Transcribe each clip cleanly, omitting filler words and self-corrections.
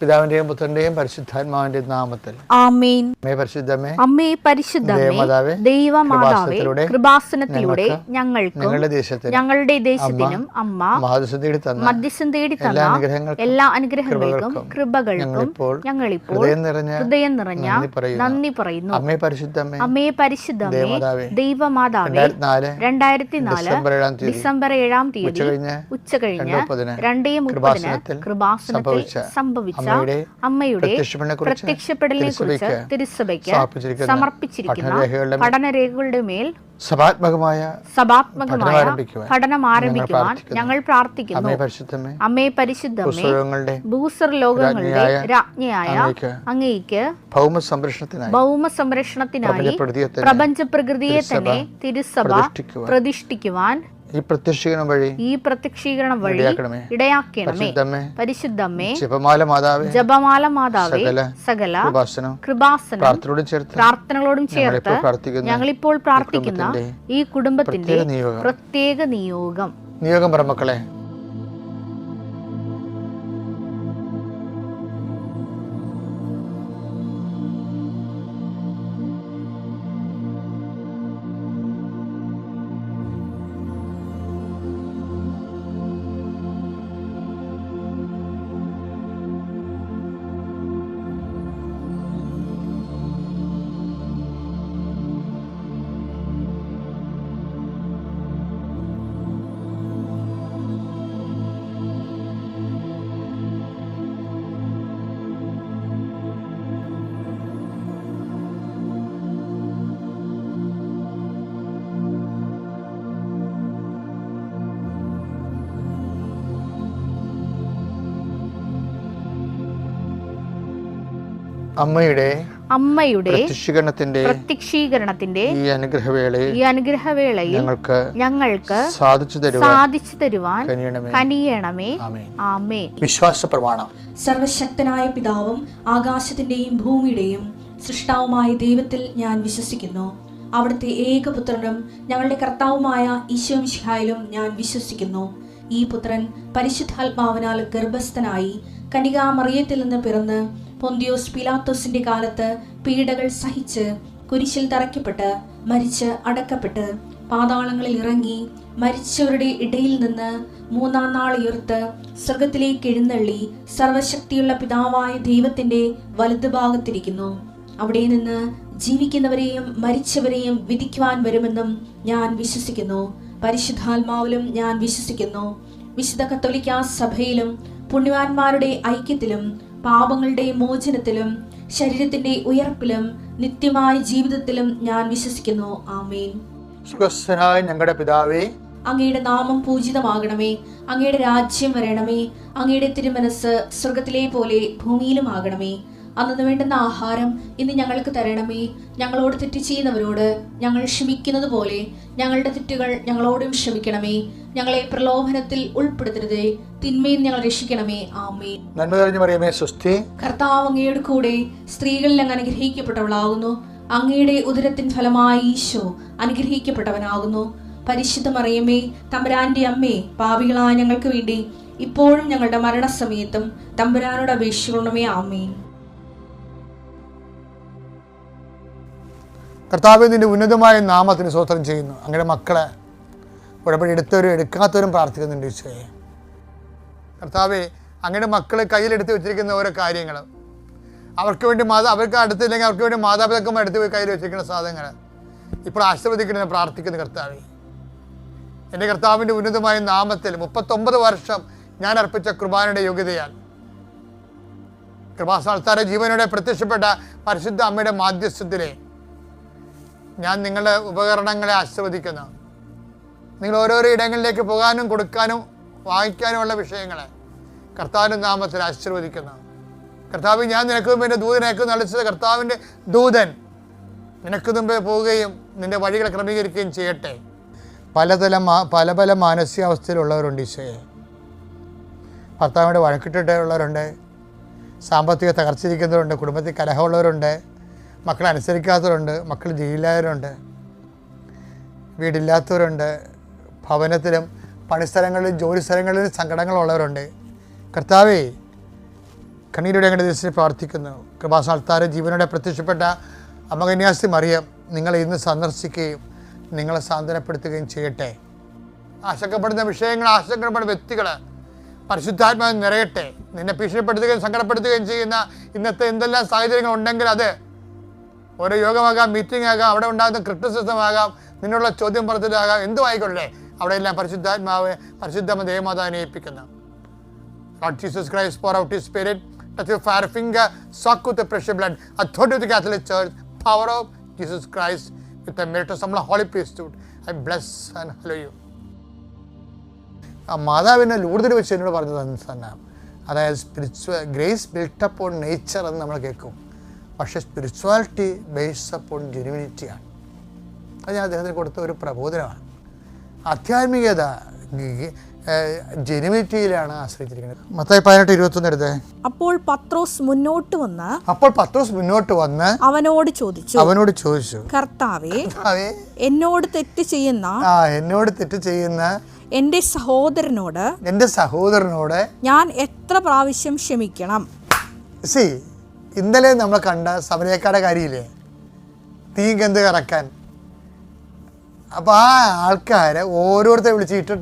പിതാവിന്റെയും പുത്രന്റെയും പരിശുദ്ധാത്മാവിന്റെ നാമത്തിൽ ആമേൻ. പരിശുദ്ധമേ, അമ്മേ പരിശുദ്ധമേ, ദൈവമാതാവേ, കൃപാസനത്തിലൂടെ ഞങ്ങൾക്കും ഞങ്ങളുടെ ദേശത്തിനും അമ്മ മധ്യസ്ഥം തേടി തന്ന എല്ലാ അനുഗ്രഹങ്ങൾക്കും കൃപകൾക്കും ഞങ്ങളിപ്പോൾ ഹൃദയം നിറഞ്ഞ നന്ദി പറയുന്നു. അമ്മേ പരിശുദ്ധമേ, ദൈവമാതാവേ, 2004 ഡിസംബർ 7 തീയതി ഉച്ചകഴിഞ്ഞ് 2:30 കൃപാസനത്തിൽ സംഭവിച്ച അമ്മയുടെ പ്രത്യക്ഷപ്പെടലിനെ കുറിച്ച് തിരുസഭയ്ക്ക് സമർപ്പിച്ചിരിക്കുന്ന പഠനരേഖകളുടെ മേൽ സഭാത്മകമായ പഠനം ആരംഭിക്കുവാൻ ഞങ്ങൾ പ്രാർത്ഥിക്കുന്നു. അമ്മേ പരിശുദ്ധമേ, ഭൂസ്വർലോകങ്ങളുടെ രാജ്ഞിയായ അങ്ങേയ്ക്ക് ഭൗമ സംരക്ഷണത്തിനായി പ്രപഞ്ച പ്രകൃതിയെ തന്നെ തിരുസഭ പ്രതിഷ്ഠിക്കുവാൻ ഈ പ്രത്യക്ഷീകരണം വഴി ഇടയാക്കണമേ. പരിശുദ്ധമേ, ജപമാല മാതാവേ, സകല പ്രാർത്ഥനകളോടും ചേർത്ത് ഞങ്ങളിപ്പോൾ പ്രാർത്ഥിക്കുന്ന ഈ കുടുംബത്തിന്റെ പ്രത്യേക നിയോഗം മക്കളെ. അമ്മയുടെ പ്രത്യക്ഷീകരണത്തിന്റെ ഈ അനുഗ്രഹവേളയിൽ ഞങ്ങൾക്ക് സാധിച്ചു തരുവാൻ കനിയണമേ. ആമേൻ. വിശ്വാസ പ്രമാണം. സർവശക്തനായ പിതാവും ആകാശത്തിന്റെയും ഭൂമിയുടെയും സൃഷ്ടാവുമായ ദൈവത്തിൽ ഞാൻ വിശ്വസിക്കുന്നു. അവിടുത്തെ ഏകപുത്രനും ഞങ്ങളുടെ കർത്താവുമായ ഈശോ മിശിഹായിലും ഞാൻ വിശ്വസിക്കുന്നു. ഈ പുത്രൻ പരിശുദ്ധാത്മാവിനാൽ ഗർഭസ്ഥനായി കന്യകാമറിയത്തിൽ നിന്ന് പിറന്ന് പൊന്തിയോസ് പിലാത്തോസിന്റെ കാലത്ത് പീഡകൾ സഹിച്ച് കുരിശിൽ തറയ്ക്കപ്പെട്ട് മരിച്ച് അടക്കപ്പെട്ട് പാതാളങ്ങളിൽ ഇറങ്ങി മരിച്ചവരുടെ ഇടയിൽ നിന്ന് 3-ാം നാൾ ഉയർത്ത് സ്വർഗത്തിലേക്ക് എഴുന്നള്ളി സർവശക്തിയുള്ള പിതാവായ ദൈവത്തിന്റെ വലതുഭാഗത്തിരിക്കുന്നു. അവിടെ നിന്ന് ജീവിക്കുന്നവരെയും മരിച്ചവരെയും വിധിക്കുവാൻ വരുമെന്നും ഞാൻ വിശ്വസിക്കുന്നു. പരിശുദ്ധാത്മാവിലും ഞാൻ വിശ്വസിക്കുന്നു. വിശുദ്ധ കത്തോലിക്കാ സഭയിലും പുണ്യവാന്മാരുടെ ഐക്യത്തിലും പാപങ്ങളുടെ മോചനത്തിലും ശരീരത്തിന്റെ ഉയർപ്പിലും നിത്യമായ ജീവിതത്തിലും ഞാൻ വിശ്വസിക്കുന്നു. ആമേൻ. ഞങ്ങളുടെ പിതാവേ, അങ്ങയുടെ നാമം പൂജിതമാകണമേ. അങ്ങയുടെ രാജ്യം വരണമേ. അങ്ങയുടെ തിരുമനസ് സ്വർഗത്തിലെ പോലെ ഭൂമിയിലും ആകണമേ. അന്നു വേണ്ടുന്ന ആഹാരം ഇന്ന് ഞങ്ങൾക്ക് തരണമേ. ഞങ്ങളോട് തെറ്റ് ചെയ്യുന്നവരോട് ഞങ്ങൾ ക്ഷമിക്കുന്നത് പോലെ ഞങ്ങളുടെ തെറ്റുകൾ ഞങ്ങളോടും ക്ഷമിക്കണമേ. ഞങ്ങളെ പ്രലോഭനത്തിൽ ഉൾപ്പെടുത്തരുതേ, തിന്മയിൽ ഞങ്ങൾ രക്ഷിക്കണമേ. ആമേൻ. നന്മ നിറഞ്ഞ മറിയമേ, സ്വസ്തി. കർത്താവ് അങ്ങയുടെ കൂടെ സ്ത്രീകളിൽ അങ്ങ് അനുഗ്രഹിക്കപ്പെട്ടവളാകുന്നു. അങ്ങയുടെ ഉദരത്തിൻ ഫലമായി ഈശോ അനുഗ്രഹിക്കപ്പെട്ടവനാകുന്നു. പരിശുദ്ധ മറിയമേ, തമ്പുരാന്റെ അമ്മേ, പാപികളായ ഞങ്ങൾക്ക് വേണ്ടി ഇപ്പോഴും ഞങ്ങളുടെ മരണസമയത്തും തമ്പുരാനോട് അപേക്ഷിക്കണമേ. ആമേൻ. കർത്താവേ, നിന്റെ ഉന്നതമായ നാമത്തിന് സ്തോത്രം ചെയ്യുന്നു. അങ്ങനെ മക്കളെ ഉടമ്പടി എടുത്തവരും എടുക്കാത്തവരും പ്രാർത്ഥിക്കുന്നുണ്ട് ഈശോയെ. കർത്താവേ, അങ്ങനെ മക്കളെ കയ്യിലെടുത്ത് വെച്ചിരിക്കുന്ന ഓരോ കാര്യങ്ങൾ, അവർക്ക് വേണ്ടി അവർക്ക് അടുത്തില്ലെങ്കിൽ അവർക്ക് വേണ്ടി മാതാപിതാക്കന്മാർ എടുത്ത് പോയി കയ്യിൽ വെച്ചിരിക്കുന്ന സാധനങ്ങൾ ഇപ്പോൾ ആശീർവദിക്കണമെന്ന് പ്രാർത്ഥിക്കുന്നു. കർത്താവേ, എൻ്റെ കർത്താവിൻ്റെ ഉന്നതമായ നാമത്തിൽ 39 വർഷം ഞാൻ അർപ്പിച്ച കുർബാനയുടെ യോഗ്യതയാൽ കൃപാസ്ഥാനത്താര ജീവനോടെ പ്രത്യക്ഷപ്പെട്ട പരിശുദ്ധ അമ്മയുടെ മാധ്യസ്ഥത്തിലെ ഞാൻ നിങ്ങളുടെ ഉപകരണങ്ങളെ ആശീർവദിക്കുന്നു. നിങ്ങൾ ഓരോരോ ഇടങ്ങളിലേക്ക് പോകാനും കൊടുക്കാനും വാങ്ങിക്കാനുമുള്ള വിഷയങ്ങളെ കർത്താവിൻ്റെ നാമത്തിൽ ആശീർവദിക്കുന്നു. കർത്താവ്, ഞാൻ നിനക്ക് മുമ്പ് എൻ്റെ ദൂതനേക്ക് നളിച്ചത് കർത്താവിൻ്റെ ദൂതൻ നിനക്ക് മുമ്പേ പോവുകയും നിൻ്റെ വഴികളെ ക്രമീകരിക്കുകയും ചെയ്യട്ടെ. പല പല മാനസികാവസ്ഥയിലുള്ളവരുണ്ട് ഈശോയെ. ഭർത്താവിൻ്റെ വഴക്കിട്ടിട്ടുള്ളവരുണ്ട്, സാമ്പത്തിക തകർച്ചിരിക്കുന്നവരുണ്ട്, കുടുംബത്തിൽ കലഹമുള്ളവരുണ്ട്, മക്കളെ അനുസരിക്കാത്തവരുണ്ട്, മക്കൾ ജയിലായവരുണ്ട്, വീടില്ലാത്തവരുണ്ട്, ഭവനത്തിലും പണിസ്ഥലങ്ങളിലും ജോലി സ്ഥലങ്ങളിലും സങ്കടങ്ങളുള്ളവരുണ്ട്. കർത്താവേ, കണ്ണീരുടെ അങ്ങനെ ദിവസത്തിൽ പ്രാർത്ഥിക്കുന്നു. കൃപാസ്ഥാനത്താരെ ജീവനോടെ പ്രത്യക്ഷപ്പെട്ട അമ്മ കന്യാസ്ത്രീ മറിയം നിങ്ങളെ ഇന്ന് സന്ദർശിക്കുകയും നിങ്ങളെ സാന്ത്വനപ്പെടുത്തുകയും ചെയ്യട്ടെ. ആശങ്കപ്പെടുന്ന വിഷയങ്ങൾ, ആശങ്കപ്പെടുന്ന വ്യക്തികൾ പരിശുദ്ധാത്മാവ് നിറയട്ടെ. നിന്നെ ഭീഷണിപ്പെടുത്തുകയും സങ്കടപ്പെടുത്തുകയും ചെയ്യുന്ന ഇന്നത്തെ എന്തെല്ലാം സാഹചര്യങ്ങൾ ഉണ്ടെങ്കിൽ അത് ഓരോ യോഗമാകാം, മീറ്റിംഗ് ആകാം, അവിടെ ഉണ്ടാകുന്ന ക്രിറ്റിസിസം ആകാം, നിന്നുള്ള ചോദ്യം പറച്ചിലാകാം, എന്തും ആയിക്കൊള്ളേ, അവിടെയെല്ലാം പരിശുദ്ധാത്മാവ് പരിശുദ്ധ ദേവമാതാവിനെ ഏൽപ്പിക്കുന്നു. Lord Jesus Christ, pour out His Spirit, touch your fire finger, soak with the precious blood, authority of the Catholic Church, power of Jesus Christ, with the merit of some holy priesthood. I bless and hallow you. ആ മാതാവിനെ ലൂർദിൽ വെച്ച് എന്നോട് പറഞ്ഞത് തന്നെ, അതായത് spiritual grace built upon nature എന്ന് നമ്മൾ കേൾക്കും, പക്ഷേ സ്പിരിച്വാലിറ്റി ബേസ്ഡ് അപ്പോൺ ജെനുവിനിറ്റിയാണ്. അത് ഞാൻ അദ്ദേഹത്തിന് കൊടുത്ത ഒരു പ്രബോധനമാണ്. ആധ്യാത്മികത ജെനുവിനിറ്റിയിലാണ് ആശ്രയിച്ചിരിക്കുന്നത്. മത്തായി 18:21 എടുത്തേ. അപ്പോൾ പത്രോസ് മുന്നോട്ട് വന്ന് അവനോട് ചോദിച്ചു, കർത്താവേ, എന്നോട് തെറ്റ് ചെയ്യുന്ന എന്റെ സഹോദരനോട് ഞാൻ എത്ര പ്രാവശ്യം ക്ഷമിക്കണം? ഇന്നലെ നമ്മൾ കണ്ട സമരക്കാരുടെ കാര്യമില്ലേ, തീ ഗന്ധ കറക്കാൻ. അപ്പോൾ ആ ആൾക്കാരെ ഓരോരുത്തരെ വിളിച്ച് ഇട്ട്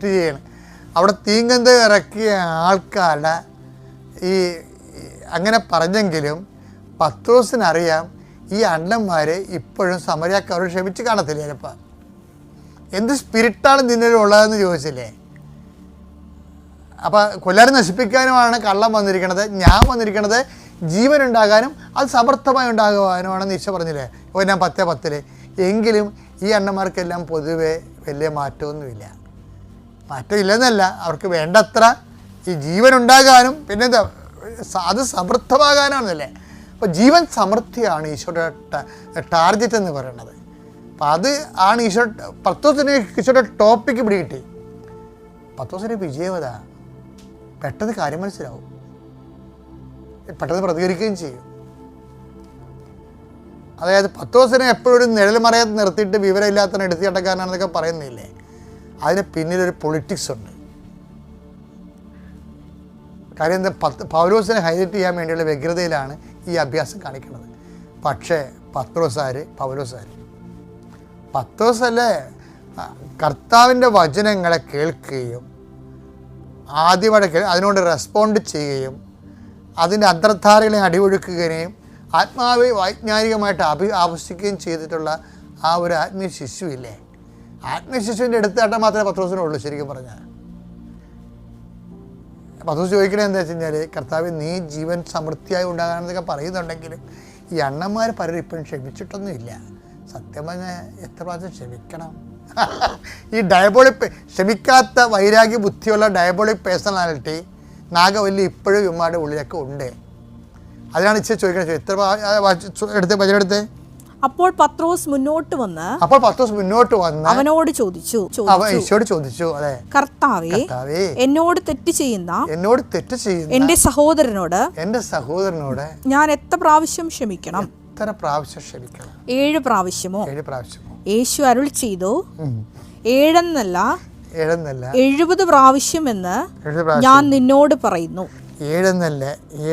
ചെയ്യണം. അവിടെ തീങ്കന്ത് ഇറക്കിയ ആൾക്കാരുടെ ഈ അങ്ങനെ പറഞ്ഞെങ്കിലും പത്രോസിനറിയാം ഈ അണ്ണന്മാർ ഇപ്പോഴും സമരക്കാരോട് ക്ഷമിച്ച് കാണത്തില്ല. ചിലപ്പോൾ എന്ത് സ്പിരിറ്റാണ് നിന്നിലുള്ളതെന്ന് ചോദിച്ചില്ലേ. അപ്പോൾ കൊല്ലാരെ നശിപ്പിക്കാനുമാണ് കള്ളം വന്നിരിക്കുന്നത്, ഞാൻ വന്നിരിക്കുന്നത് ജീവനുണ്ടാകാനും അത് സമർത്ഥമായി ഉണ്ടാകുവാനുമാണെന്ന് ഈശോ പറഞ്ഞില്ലേ ഞാൻ 10:10. എങ്കിലും ഈ അണ്ണന്മാർക്കെല്ലാം പൊതുവെ വലിയ മാറ്റമൊന്നുമില്ല. മാറ്റമില്ലെന്നല്ല, അവർക്ക് വേണ്ടത്ര ഈ ജീവൻ ഉണ്ടാകാനും പിന്നെന്താ അത് സമൃദ്ധമാകാനാണെന്നല്ലേ. അപ്പോൾ ജീവൻ സമൃദ്ധിയാണ് ഈശോയുടെ ടാർഗറ്റ് എന്ന് പറയുന്നത്. അപ്പം അത് ആണ് ഈശോയുടെ ടോപ്പിക്ക് പിടികിട്ടി. പത്രോസിൻ്റെ വിജയവത പെട്ടെന്ന് കാര്യം മനസ്സിലാവും, പെട്ടെന്ന് പ്രതികരിക്കുകയും ചെയ്യും. അതായത് പത്രോസിനെ എപ്പോഴും നിഴൽ മറയത്ത് നിർത്തിയിട്ട് വിവരമില്ലാത്തവനെ എടുത്തി അടക്കാനാണെന്നൊക്കെ പറയുന്നില്ലേ, അതിന് പിന്നിലൊരു പൊളിറ്റിക്സ് ഉണ്ട്. കാര്യം എന്താ, പൗലോസിനെ ഹൈലൈറ്റ് ചെയ്യാൻ വേണ്ടിയുള്ള വ്യഗ്രതയിലാണ് ഈ അഭ്യാസം കാണിക്കുന്നത്. പക്ഷേ പത്രോസല്ലേ കർത്താവിൻ്റെ വചനങ്ങളെ കേൾക്കുകയും ആദ്യമായിട്ട് അതിനോട് റെസ്പോണ്ട് ചെയ്യുകയും അതിൻ്റെ അന്തർധാരകളെ അടിയൊഴുക്കുകയും വൈജ്ഞാനികമായിട്ട് ആവശ്യിക്കുകയും ചെയ്തിട്ടുള്ള ആ ഒരു ആത്മീയ ശിശുവില്ലേ, ആത്മീയ ശിശുവിൻ്റെ എടുത്താട്ടം മാത്രമേ പത്രോസിനുള്ളൂ. ശരിക്കും പറഞ്ഞാൽ പത്രോസ് ചോദിക്കണേ എന്താ വെച്ച് കഴിഞ്ഞാൽ, കർത്താവ് നീ ജീവൻ സമൃദ്ധിയായി ഉണ്ടാകാനെന്നൊക്കെ പറയുന്നുണ്ടെങ്കിലും ഈ അണ്ണന്മാർ പലരും ഇപ്പോഴും ക്ഷമിച്ചിട്ടൊന്നുമില്ല. സത്യം പറഞ്ഞാൽ എത്ര പ്രാവശ്യം ക്ഷമിക്കണം? ഈ ക്ഷമിക്കാത്ത വൈരാഗ്യ ബുദ്ധിയുള്ള ഡയബോളിക് പേഴ്സണാലിറ്റി നാഗവല്ലി ഇപ്പോഴും ഇവന്മാരുടെ ഉള്ളിലൊക്കെ ഉണ്ട്. അതിനാണ് ഇച്ചിരി ചോദിക്കണത്. എത്ര എടുത്തേ. അപ്പോൾ പത്രോസ് മുന്നോട്ട് വന്ന് അവനോട് ചോദിച്ചു, അതെ, കർത്താവേ, എന്നോട് തെറ്റ് ചെയ്യുന്ന എന്റെ സഹോദരനോട് ഞാൻ എത്ര പ്രാവശ്യം ക്ഷമിക്കണം? 7 പ്രാവശ്യമോ? യേശു അരുൾ ചെയ്തു, 7 എന്നല്ല 70 പ്രാവശ്യം എന്ന് ഞാൻ നിന്നോട് പറയുന്നു. 7 എന്നല്ല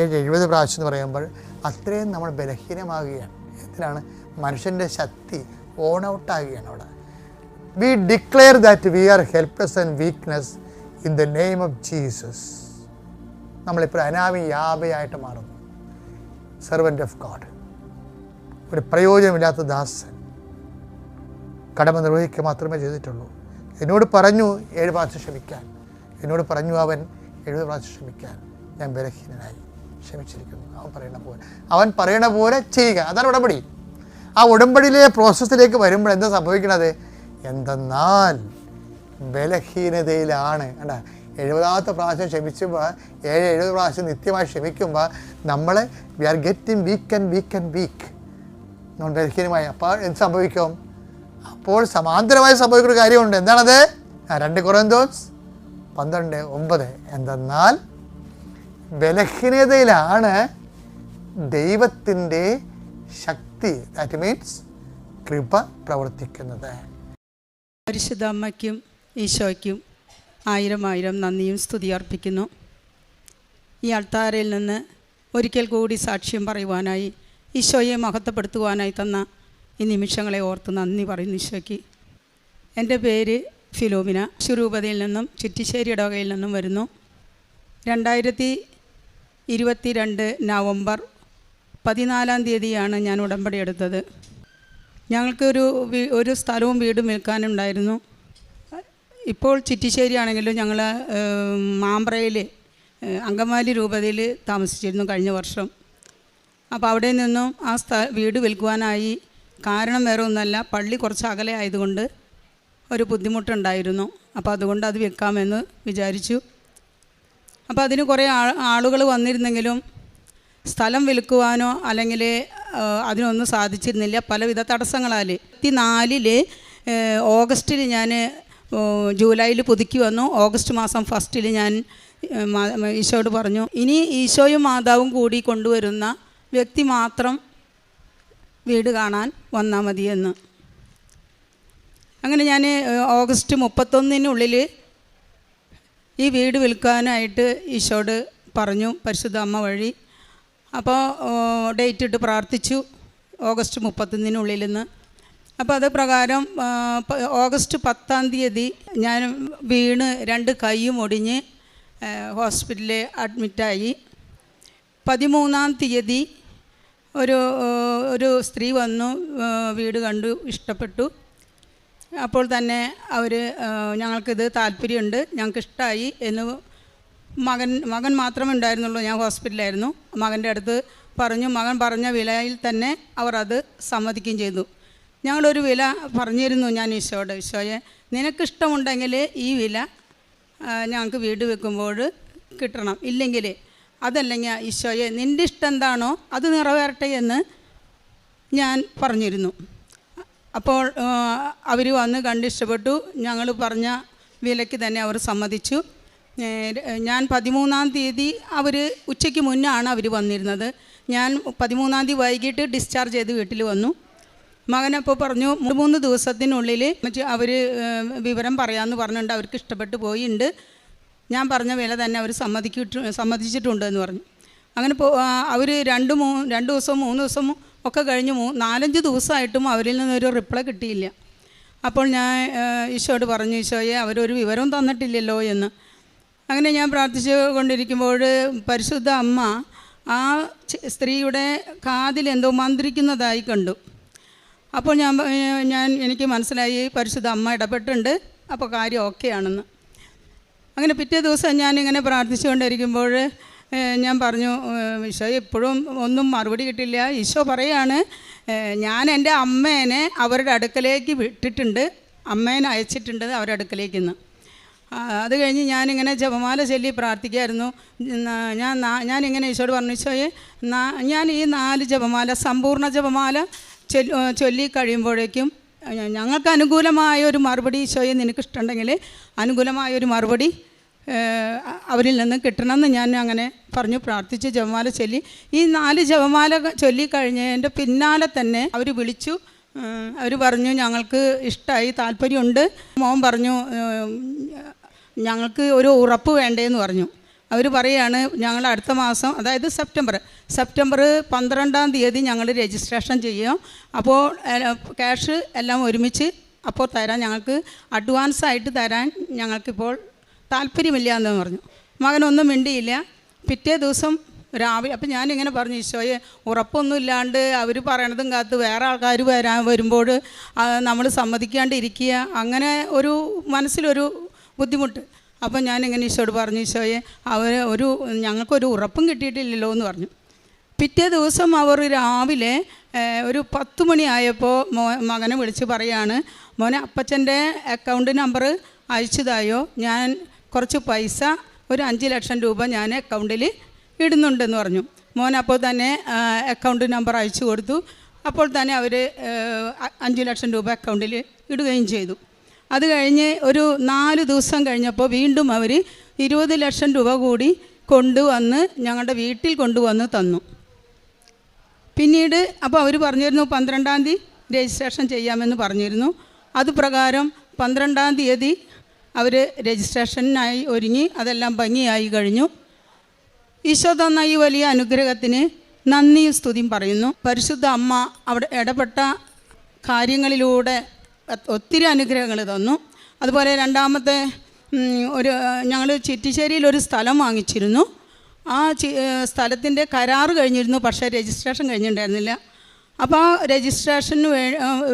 70 പ്രാവശ്യം എന്ന് പറയുമ്പോൾ അത്രയും നമ്മൾ ബലഹീനമാകുകയാണ്. എന്തിനാണ്? മനുഷ്യൻ്റെ ശക്തി ഓൺ ഔട്ടാകുകയാണ് അവിടെ. V declare that we R helpless and weakness in the name of Jesus. നമ്മളിപ്പോൾ യാബയായിട്ട് മാറുന്നു. സെർവൻ്റ് ഓഫ് ഗോഡ്, ഒരു പ്രയോജനമില്ലാത്ത ദാസൻ, കടമ നിർവഹിക്കുക മാത്രമേ ചെയ്തിട്ടുള്ളൂ. എന്നോട് പറഞ്ഞു 7 പ്രാവശ്യം ക്ഷമിക്കാൻ. എന്നോട് പറഞ്ഞു അവൻ 70 പ്രാവശ്യം ക്ഷമിക്കാൻ. ഞാൻ ബലഹീനനായി ക്ഷമിച്ചിരിക്കുന്നു. അവൻ പറയണ പോലെ ചെയ്യുക. അതാണ് ഉടമ്പടി. ആ ഉടമ്പടിയിലെ പ്രോസസ്സിലേക്ക് വരുമ്പോൾ എന്താ സംഭവിക്കണത്? എന്തെന്നാൽ ബലഹീനതയിലാണ്. കണ്ട, 70ാമത്തെ പ്രാവശ്യം ക്ഷമിക്കുമ്പോൾ 70 പ്രാവശ്യം നിത്യമായി ക്ഷമിക്കുമ്പോൾ നമ്മൾ വി ആർ ഗെറ്റിംഗ് വീക്ക് നമ്മൾ ബലഹീനമായി. അപ്പോൾ എന്ത് സംഭവിക്കും? അപ്പോൾ സമാന്തരമായി സംഭവിക്കുന്ന കാര്യമുണ്ട്. എന്താണത്? 2 കൊറിന്തോസ് 12:9. എന്തെന്നാൽ ബലഹീനതയിലാണ് ദൈവത്തിൻ്റെ ശക്തി, ദാറ്റ് മീൻസ് കൃപ പ്രവർത്തിക്കുന്നത്. പരിശുദ്ധ അമ്മയ്ക്കും ഈശോയ്ക്കും 1000 നന്ദിയും സ്തുതി അർപ്പിക്കുന്നു. ഈ അൾത്താരയിൽ നിന്ന് ഒരിക്കൽ കൂടി സാക്ഷ്യം പറയുവാനായി ഈശോയെ മഹത്വപ്പെടുത്തുവാനായി തന്ന ഈ നിമിഷങ്ങളെ ഓർത്ത് നന്ദി പറയുന്നു ഈശോയ്ക്ക്. എൻ്റെ പേര് ഫിലോമിന. ശുരൂപതയിൽ നിന്നും ചിറ്റിശ്ശേരി ഇടവകയിൽ നിന്നും വരുന്നു. 2022 നവംബർ 14 ഞാൻ ഉടമ്പടി എടുത്തത്. ഞങ്ങൾക്കൊരു ഒരു സ്ഥലവും വീടും വിൽക്കാനുണ്ടായിരുന്നു. ഇപ്പോൾ ചിറ്റിശ്ശേരി ആണെങ്കിലും ഞങ്ങൾ മാമ്പ്രയിൽ അങ്കമാലി രൂപതയിൽ താമസിച്ചിരുന്നു കഴിഞ്ഞ വർഷം. അപ്പോൾ അവിടെ നിന്നും ആ വീട് വിൽക്കുവാനായി. കാരണം വേറെ ഒന്നല്ല, പള്ളി കുറച്ച് അകലെ ആയതുകൊണ്ട് ഒരു ബുദ്ധിമുട്ടുണ്ടായിരുന്നു. അപ്പോൾ അതുകൊണ്ട് അത് വിൽക്കാമെന്ന് വിചാരിച്ചു. അപ്പോൾ അതിന് കുറേ ആളുകൾ വന്നിരുന്നെങ്കിലും സ്ഥലം വിൽക്കുവാനോ അല്ലെങ്കിൽ അതിനൊന്നും സാധിച്ചിരുന്നില്ല, പലവിധ തടസ്സങ്ങളാൽ. 24 ഓഗസ്റ്റിൽ ഞാൻ ജൂലൈയിൽ പുതുക്കി വന്നു. ഓഗസ്റ്റ് മാസം 1 ഞാൻ ഈശോയോട് പറഞ്ഞു, ഇനി ഈശോയും മാതാവും കൂടി കൊണ്ടുവരുന്ന വ്യക്തി മാത്രം വീട് കാണാൻ വന്നാൽ മതിയെന്ന്. അങ്ങനെ ഞാൻ ഓഗസ്റ്റ് 31 ഈ വീട് വിൽക്കാനായിട്ട് ഈശോയോട് പറഞ്ഞു, പരിശുദ്ധ അമ്മ വഴി. അപ്പോൾ ഡേറ്റ് ഇട്ട് പ്രാർത്ഥിച്ചു, ഓഗസ്റ്റ് 31 അപ്പോൾ അത് പ്രകാരം ഓഗസ്റ്റ് 10 ഞാൻ വീണ് 2 കൈയും ഒടിഞ്ഞ് ഹോസ്പിറ്റലിൽ അഡ്മിറ്റായി. 13 ഒരു സ്ത്രീ വന്നു, വീട് കണ്ടു, ഇഷ്ടപ്പെട്ടു. അപ്പോൾ തന്നെ അവർ ഞങ്ങൾക്കിത് താല്പര്യമുണ്ട്, ഞങ്ങൾക്ക് ഇഷ്ടമായി എന്ന് മകൻ മാത്രമേ ഉണ്ടായിരുന്നുള്ളൂ. ഞാൻ ഹോസ്പിറ്റലായിരുന്നു. മകൻ്റെ അടുത്ത് പറഞ്ഞു. മകൻ പറഞ്ഞ വിലയിൽ തന്നെ അവർ അത് സമ്മതിക്കുകയും ചെയ്തു. ഞങ്ങളൊരു വില പറഞ്ഞിരുന്നു ഞാൻ ഈശോയോട്, ഈശോയെ നിനക്കിഷ്ടമുണ്ടെങ്കിൽ ഈ വില ഞങ്ങൾക്ക് വീട് വെക്കുമ്പോൾ കിട്ടണം, ഇല്ലെങ്കിൽ അതല്ലെങ്കിൽ ഈശോയെ നിൻ്റെ ഇഷ്ടം എന്താണോ അത് നിറവേറട്ടെ എന്ന് ഞാൻ പറഞ്ഞിരുന്നു. അപ്പോൾ അവർ വന്ന് കണ്ടിഷ്ടപ്പെട്ടു. ഞങ്ങൾ പറഞ്ഞ വിലയ്ക്ക് തന്നെ അവർ സമ്മതിച്ചു. ഞാൻ 13 അവർ ഉച്ചയ്ക്ക് മുന്നാണ് അവർ വന്നിരുന്നത്. ഞാൻ 13 വൈകിട്ട് ഡിസ്ചാർജ് ചെയ്ത് വീട്ടിൽ വന്നു. മകനപ്പോൾ പറഞ്ഞു 3 ദിവസത്തിനുള്ളിൽ അവർ വിവരം പറയാമെന്ന് പറഞ്ഞിട്ടുണ്ട്, അവർക്ക് ഇഷ്ടപ്പെട്ടു പോയിട്ടുണ്ട്, ഞാൻ പറഞ്ഞ വില തന്നെ അവർ സമ്മതിച്ചിട്ടുണ്ടെന്ന് പറഞ്ഞു. അങ്ങനെ അവർ 2 ദിവസവും 3 ദിവസവും ഒക്കെ കഴിഞ്ഞ് 4-5 ദിവസമായിട്ടും അവരിൽ നിന്നൊരു റിപ്ലൈ കിട്ടിയില്ല. അപ്പോൾ ഞാൻ ഈശോയോട് പറഞ്ഞു, ഈശോയെ അവരൊരു വിവരവും തന്നിട്ടില്ലല്ലോ എന്ന്. അങ്ങനെ ഞാൻ പ്രാർത്ഥിച്ചു കൊണ്ടിരിക്കുമ്പോൾ പരിശുദ്ധ അമ്മ ആ സ്ത്രീയുടെ കാതിൽ എന്തോ മന്ത്രിക്കുന്നതായി കണ്ടു. അപ്പോൾ എനിക്ക് മനസ്സിലായി പരിശുദ്ധ അമ്മ ഇടപെട്ടുണ്ട്, അപ്പോൾ കാര്യം ഓക്കെ ആണെന്ന്. അങ്ങനെ പിറ്റേ ദിവസം ഞാനിങ്ങനെ പ്രാർത്ഥിച്ചുകൊണ്ടിരിക്കുമ്പോൾ ഞാൻ പറഞ്ഞു, ഈശോ ഇപ്പോഴും ഒന്നും മറുപടി കിട്ടില്ല. ഈശോ പറയാണ്, ഞാൻ എൻ്റെ അമ്മേനെ അവരുടെ അടുക്കലേക്ക് വിട്ടിട്ടുണ്ട്, അമ്മേനെ അയച്ചിട്ടുണ്ട് അവരുടെ അടുക്കലേക്ക് നിന്ന്. അത് കഴിഞ്ഞ് ഞാനിങ്ങനെ ജപമാല ചൊല്ലി പ്രാർത്ഥിക്കായിരുന്നു. ഞാനിങ്ങനെ ഈശോയോട് പറഞ്ഞു, ഈശോയെ ഞാൻ ഈ 4 ജപമാല സമ്പൂർണ്ണ ജപമാല ചൊല്ലി കഴിയുമ്പോഴേക്കും ഞങ്ങൾക്ക് അനുകൂലമായൊരു മറുപടി ഈശോയെ നിനക്കിഷ്ടമുണ്ടെങ്കിൽ അനുകൂലമായൊരു മറുപടി അവരിൽ നിന്ന് കിട്ടണമെന്ന് ഞാൻ അങ്ങനെ പറഞ്ഞു പ്രാർത്ഥിച്ച് ജപമാല ചൊല്ലി. ഈ 4 ജപമാല ചൊല്ലിക്കഴിഞ്ഞതിൻ്റെ പിന്നാലെ തന്നെ അവർ വിളിച്ചു. അവർ പറഞ്ഞു, ഞങ്ങൾക്ക് ഇഷ്ടമായി, താല്പര്യമുണ്ട്. മോൻ പറഞ്ഞു, ഞങ്ങൾക്ക് ഒരു ഉറപ്പ് വേണ്ടേന്ന് പറഞ്ഞു. അവർ പറയുകയാണ്, ഞങ്ങൾ അടുത്ത മാസം, അതായത് സെപ്റ്റംബർ 12 ഞങ്ങൾ രജിസ്ട്രേഷൻ ചെയ്യും. അപ്പോൾ ക്യാഷ് എല്ലാം ഒരുമിച്ച് അപ്പോൾ തരാൻ, ഞങ്ങൾക്ക് അഡ്വാൻസായിട്ട് തരാൻ ഞങ്ങൾക്കിപ്പോൾ താല്പര്യമില്ല എന്ന് പറഞ്ഞു. മകനൊന്നും മിണ്ടിയില്ല. പിറ്റേ ദിവസം രാവിലെ അപ്പം ഞാനിങ്ങനെ പറഞ്ഞു, ഈശോയെ ഉറപ്പൊന്നും ഇല്ലാണ്ട് അവർ പറയണതും കാത്ത് വേറെ ആൾക്കാർ വരുമ്പോൾ നമ്മൾ സമ്മതിക്കാണ്ടിരിക്കുക, അങ്ങനെ ഒരു മനസ്സിലൊരു ബുദ്ധിമുട്ട്. അപ്പം ഞാനിങ്ങനെ ഈശോയോട് പറഞ്ഞു, ഈശോയെ ഞങ്ങൾക്കൊരു ഉറപ്പും കിട്ടിയിട്ടില്ലല്ലോ എന്ന് പറഞ്ഞു. പിറ്റേ ദിവസം അവർ രാവിലെ ഒരു 10 മണിയായപ്പോൾ മകനെ വിളിച്ച് പറയാണ്, മോനെ അപ്പച്ചൻ്റെ അക്കൗണ്ട് നമ്പർ അയച്ചതായോ, ഞാൻ കുറച്ച് പൈസ ഒരു 5 ലക്ഷം രൂപ ഞാൻ അക്കൗണ്ടിൽ ഇടുന്നുണ്ടെന്ന് പറഞ്ഞു. മോൻ അപ്പോൾ തന്നെ അക്കൗണ്ട് നമ്പർ അയച്ചു കൊടുത്തു. അപ്പോൾ തന്നെ അവർ 5 ലക്ഷം രൂപ അക്കൗണ്ടിൽ ഇടുകയും ചെയ്തു. അത് കഴിഞ്ഞ് ഒരു 4 ദിവസം കഴിഞ്ഞപ്പോൾ വീണ്ടും അവർ 20 ലക്ഷം രൂപ കൂടി കൊണ്ടുവന്ന് ഞങ്ങളുടെ വീട്ടിൽ കൊണ്ടുവന്ന് തന്നു. പിന്നീട് അപ്പോൾ അവർ പറഞ്ഞിരുന്നു 12 രജിസ്ട്രേഷൻ ചെയ്യാമെന്ന് പറഞ്ഞിരുന്നു. അതുപ്രകാരം 12 അവർ രജിസ്ട്രേഷനായി ഒരുങ്ങി, അതെല്ലാം ഭംഗിയായി കഴിഞ്ഞു. ഈശോ തന്ന ഈ വലിയ അനുഗ്രഹത്തിന് നന്ദിയും സ്തുതിയും പറയുന്നു. പരിശുദ്ധ അമ്മ അവിടെ ഇടപെട്ട കാര്യങ്ങളിലൂടെ ഒത്തിരി അനുഗ്രഹങ്ങൾ തന്നു. അതുപോലെ രണ്ടാമത്തെ ഞങ്ങൾ ചിറ്റിശ്ശേരിയിലൊരു സ്ഥലം വാങ്ങിച്ചിരുന്നു. ആ സ്ഥലത്തിൻ്റെ കരാറ് കഴിഞ്ഞിരുന്നു, പക്ഷേ രജിസ്ട്രേഷൻ കഴിഞ്ഞിട്ടുണ്ടായിരുന്നില്ല. അപ്പോൾ ആ രജിസ്ട്രേഷന്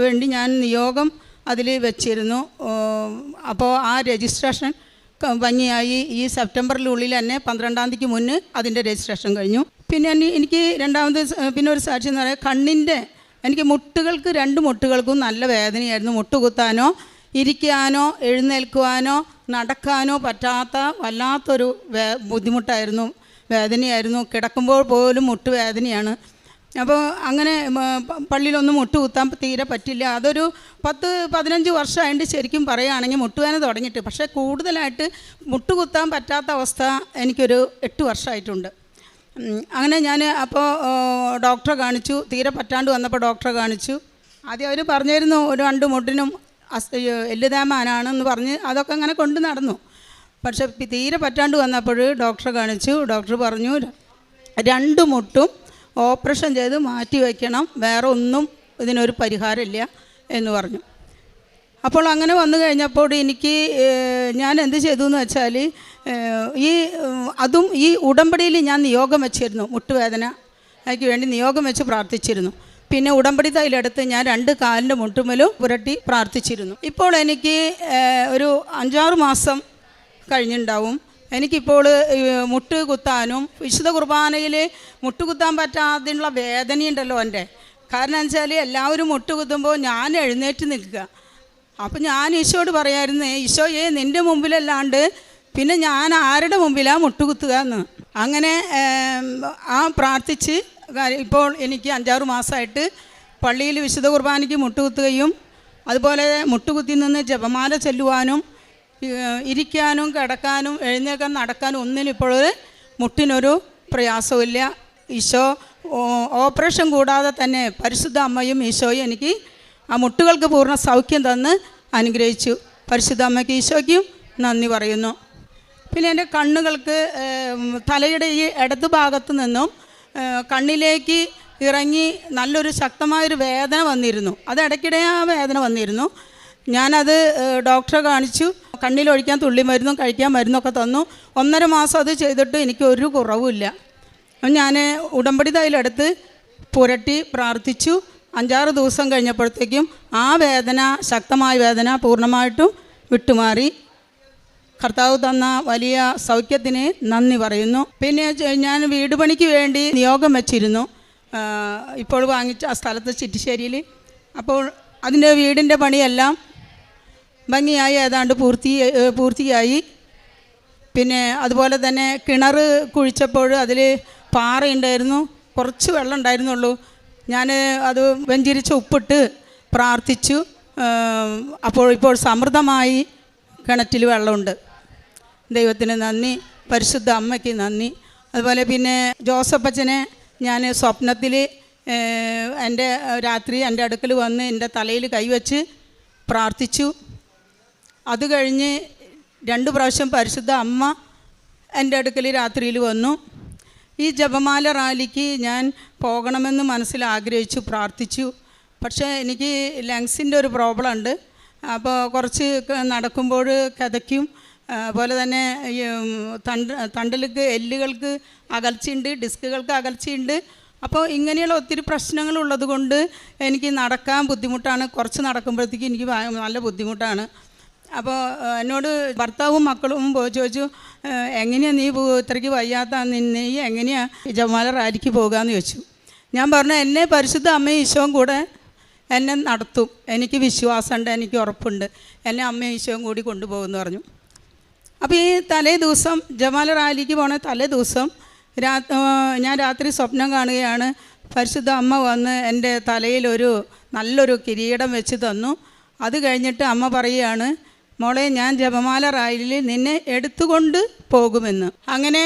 വേണ്ടി ഞാൻ നിയോഗം അതിൽ വെച്ചിരുന്നു. അപ്പോൾ ആ രജിസ്ട്രേഷൻ ഭംഗിയായി ഈ സെപ്റ്റംബറിനുള്ളിൽ തന്നെ 12-ാം തീയതിക്ക് മുന്നേ അതിൻ്റെ രജിസ്ട്രേഷൻ കഴിഞ്ഞു. പിന്നെ എനിക്ക് രണ്ടാമത് പിന്നെ ഒരു സാക്ഷി എന്ന് പറയുന്നത് കണ്ണിൻ്റെ എനിക്ക് മുട്ടുകൾക്ക് 2 മുട്ടുകൾക്കും നല്ല വേദനയായിരുന്നു. മുട്ടുകുത്താനോ ഇരിക്കാനോ എഴുന്നേൽക്കുവാനോ നടക്കാനോ പറ്റാത്ത വല്ലാത്തൊരു ബുദ്ധിമുട്ടായിരുന്നു, വേദനയായിരുന്നു. കിടക്കുമ്പോൾ പോലും മുട്ടുവേദനയാണ്. അപ്പോൾ അങ്ങനെ പള്ളിയിലൊന്നും മുട്ടുകുത്താൻ തീരെ പറ്റില്ല. അതൊരു 10-15 വർഷമായിട്ട് ശരിക്കും പറയുകയാണെങ്കിൽ മുട്ടുവേദന തുടങ്ങിയിട്ട്. പക്ഷേ കൂടുതലായിട്ട് മുട്ടുകുത്താൻ പറ്റാത്ത അവസ്ഥ എനിക്കൊരു 8 വർഷമായിട്ടുണ്ട്. അങ്ങനെ ഞാൻ അപ്പോൾ ഡോക്ടറെ കാണിച്ചു. തീരെ പറ്റാണ്ട് വന്നപ്പോൾ ഡോക്ടറെ കാണിച്ചു. ആദ്യം അവർ പറഞ്ഞിരുന്നു ഒരു 2 മുട്ടിനും എല്ല് തേയ്മാനാണെന്ന് പറഞ്ഞ് അതൊക്കെ അങ്ങനെ കൊണ്ട് നടന്നു. പക്ഷേ തീരെ പറ്റാണ്ട് വന്നപ്പോൾ ഡോക്ടറെ കാണിച്ചു. ഡോക്ടർ പറഞ്ഞു 2 മുട്ടും ഓപ്പറേഷൻ ചെയ്ത് മാറ്റി വയ്ക്കണം, വേറെ ഒന്നും ഇതിനൊരു പരിഹാരമില്ല എന്ന് പറഞ്ഞു. അപ്പോൾ അങ്ങനെ വന്നു കഴിഞ്ഞപ്പോൾ എനിക്ക് ഞാൻ എന്ത് ചെയ്തു എന്ന് വെച്ചാൽ ഈ ഉടമ്പടിയിൽ ഞാൻ നിയോഗം വെച്ചിരുന്നു. മുട്ടുവേദന എനിക്ക് വേണ്ടി നിയോഗം വെച്ച് പ്രാർത്ഥിച്ചിരുന്നു. പിന്നെ ഉടമ്പടി തൈലെടുത്ത് ഞാൻ 2 കാലിൻ്റെ മുട്ടുമലും പുരട്ടി പ്രാർത്ഥിച്ചിരുന്നു. ഇപ്പോൾ എനിക്ക് ഒരു 5-6 മാസം കഴിഞ്ഞിട്ടുണ്ടാവും. എനിക്കിപ്പോൾ മുട്ട് കുത്താനും വിശുദ്ധ കുർബാനയിൽ മുട്ടുകുത്താൻ പറ്റാതെയുള്ള വേദനയുണ്ടല്ലോ എൻ്റെ. കാരണം എന്ന് വെച്ചാൽ എല്ലാവരും മുട്ടുകുത്തുമ്പോൾ ഞാൻ എഴുന്നേറ്റ് നിൽക്കുക. അപ്പം ഞാൻ ഈശോയോട് പറയായിരുന്നു, ഈശോയെ നിൻ്റെ മുമ്പിലല്ലാണ്ട് പിന്നെ ഞാൻ ആരുടെ മുമ്പിലാണ് മുട്ടുകുത്തുക എന്ന്. അങ്ങനെ പ്രാർത്ഥിച്ച് ഇപ്പോൾ എനിക്ക് 5-6 മാസമായിട്ട് പള്ളിയിൽ വിശുദ്ധ കുർബാനയ്ക്ക് മുട്ടുകുത്തുകയും അതുപോലെ മുട്ടുകുത്തി നിന്ന് ജപമാല ചെല്ലുവാനും ഇരിക്കാനും കിടക്കാനും എഴുന്നേൽക്കാൻ നടക്കാനും ഒന്നിനും ഇപ്പോൾ മുട്ടിനൊരു പ്രയാസമില്ല. ഈശോ ഓപ്പറേഷൻ കൂടാതെ തന്നെ പരിശുദ്ധ അമ്മയും ഈശോയും എനിക്ക് ആ മുട്ടുകൾക്ക് പൂർണ്ണ സൗഖ്യം തന്ന് അനുഗ്രഹിച്ചു. പരിശുദ്ധ അമ്മയ്ക്ക് ഈശോയ്ക്കും നന്ദി പറയുന്നു. പിന്നെ എൻ്റെ കണ്ണുകൾക്ക് തലയുടെ ഈ ഇടതു ഭാഗത്ത് നിന്നും കണ്ണിലേക്ക് ഇറങ്ങി നല്ലൊരു ശക്തമായൊരു വേദന വന്നിരുന്നു. അത് ഇടയ്ക്കിടെ ആ വേദന വന്നിരുന്നു. ഞാനത് ഡോക്ടറെ കാണിച്ചു. കണ്ണിലൊഴിക്കാൻ തുള്ളി മരുന്നും കഴിക്കാൻ മരുന്നൊക്കെ തന്നു. 1.5 മാസം അത് ചെയ്തിട്ട് എനിക്കൊരു കുറവുമില്ല. ഞാൻ ഉടമ്പടി തൈലെടുത്ത് പുരട്ടി പ്രാർത്ഥിച്ചു. 5-6 ദിവസം കഴിഞ്ഞപ്പോഴത്തേക്കും ആ വേദന, ശക്തമായ വേദന പൂർണ്ണമായിട്ടും വിട്ടുമാറി. കർത്താവ് തന്ന വലിയ സൗഖ്യത്തിന് നന്ദി പറയുന്നു. പിന്നെ ഞാൻ വീട് പണിക്ക് വേണ്ടി നിയോഗം വെച്ചിരുന്നു. ഇപ്പോൾ വാങ്ങിച്ച ആ സ്ഥലത്ത് ചിറ്റിശ്ശേരിയിൽ. അപ്പോൾ അതിൻ്റെ വീടിൻ്റെ പണിയെല്ലാം ഭംഗിയായി ഏതാണ്ട് പൂർത്തിയായി. പിന്നെ അതുപോലെ തന്നെ കിണർ കുഴിച്ചപ്പോൾ അതിൽ പാറയുണ്ടായിരുന്നു, കുറച്ച് വെള്ളം ഉണ്ടായിരുന്നുള്ളൂ. ഞാൻ അത് വെഞ്ചിരിച്ച് ഉപ്പിട്ട് പ്രാർത്ഥിച്ചു. ഇപ്പോൾ സമൃദ്ധമായി കിണറ്റിൽ വെള്ളമുണ്ട്. ദൈവത്തിന് നന്ദി, പരിശുദ്ധ അമ്മയ്ക്ക് നന്ദി. അതുപോലെ പിന്നെ ജോസഫച്ചനെ ഞാൻ സ്വപ്നത്തിൽ രാത്രി എൻ്റെ അടുക്കൽ വന്ന് എൻ്റെ തലയിൽ കൈവച്ച് പ്രാർത്ഥിച്ചു. അത് കഴിഞ്ഞ് 2 പ്രാവശ്യം പരിശുദ്ധ അമ്മ എൻ്റെ അടുക്കൽ രാത്രിയിൽ വന്നു. ഈ ജപമാല റാലിക്ക് ഞാൻ പോകണമെന്ന് മനസ്സിൽ ആഗ്രഹിച്ചു, പ്രാർത്ഥിച്ചു. പക്ഷേ എനിക്ക് ലങ്സിൻ്റെ ഒരു പ്രോബ്ലം ഉണ്ട്. അപ്പോൾ കുറച്ച് നടക്കുമ്പോൾ കിതയ്ക്കും. അതുപോലെ തന്നെ തണ്ടലുക്ക് എല്ലുകൾക്ക് അകൽച്ചയുണ്ട്, ഡിസ്കുകൾക്ക് അകൽച്ചയുണ്ട്. അപ്പോൾ ഇങ്ങനെയുള്ള ഒത്തിരി പ്രശ്നങ്ങളുള്ളത് കൊണ്ട് എനിക്ക് നടക്കാൻ ബുദ്ധിമുട്ടാണ്. കുറച്ച് നടക്കുമ്പോഴത്തേക്ക് എനിക്ക് നല്ല ബുദ്ധിമുട്ടാണ്. അപ്പോൾ എന്നോട് ഭർത്താവും മക്കളും ചോദിച്ചു, എങ്ങനെയാണ് നീ ഇത്രയ്ക്ക് വയ്യാത്ത നീ എങ്ങനെയാണ് ജപമാല റാലിക്ക് പോകുകയെന്ന് ചോദിച്ചു. ഞാൻ പറഞ്ഞു, എന്നെ പരിശുദ്ധ അമ്മയും ഈശോയും കൂടെ എന്നെ നടത്തും, എനിക്ക് വിശ്വാസമുണ്ട്, എനിക്ക് ഉറപ്പുണ്ട്, എന്നെ അമ്മയും ഈശോയും കൂടി കൊണ്ടുപോകുമെന്ന് പറഞ്ഞു. അപ്പോൾ ഈ തലേ ദിവസം ജപമാല റാലിക്ക് പോണ തലേ ദിവസം ഞാൻ രാത്രി സ്വപ്നം കാണുകയാണ്. പരിശുദ്ധ അമ്മ വന്ന് എൻ്റെ തലയിൽ നല്ലൊരു കിരീടം വെച്ച് തന്നു. അത് കഴിഞ്ഞിട്ട് അമ്മ പറയുകയാണ്, മോളെ ഞാൻ ജപമാല റാലിയിൽ നിന്നെ എടുത്തുകൊണ്ട് പോകുമെന്ന്. അങ്ങനെ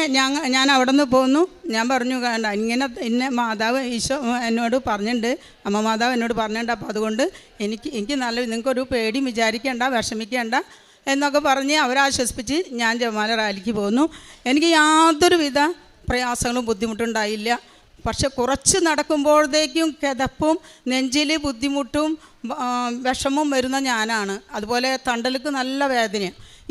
ഞാൻ അവിടെ നിന്ന് പോന്നു. ഞാൻ പറഞ്ഞു, വേണ്ട, ഇന്നെ മാതാവ് ഈശോ എന്നോട് പറഞ്ഞിട്ടുണ്ട്, അമ്മ മാതാവ് എന്നോട് പറഞ്ഞിട്ടുണ്ട്. അപ്പോൾ അതുകൊണ്ട് എനിക്ക് നല്ല, നിങ്ങൾക്കൊരു പേടി വിചാരിക്കേണ്ട, വിഷമിക്കേണ്ട എന്നൊക്കെ പറഞ്ഞ് അവരാശ്വസിപ്പിച്ച് ഞാൻ ജപമാല റാലിക്ക് പോന്നു. എനിക്ക് യാതൊരുവിധ പ്രയാസങ്ങളും ബുദ്ധിമുട്ടുണ്ടായില്ല. പക്ഷെ കുറച്ച് നടക്കുമ്പോഴത്തേക്കും കിതപ്പും നെഞ്ചിൽ ബുദ്ധിമുട്ടും വിഷമവും വരുന്ന ഞാനാണ്. അതുപോലെ തണ്ടലുക്ക് നല്ല വേദന.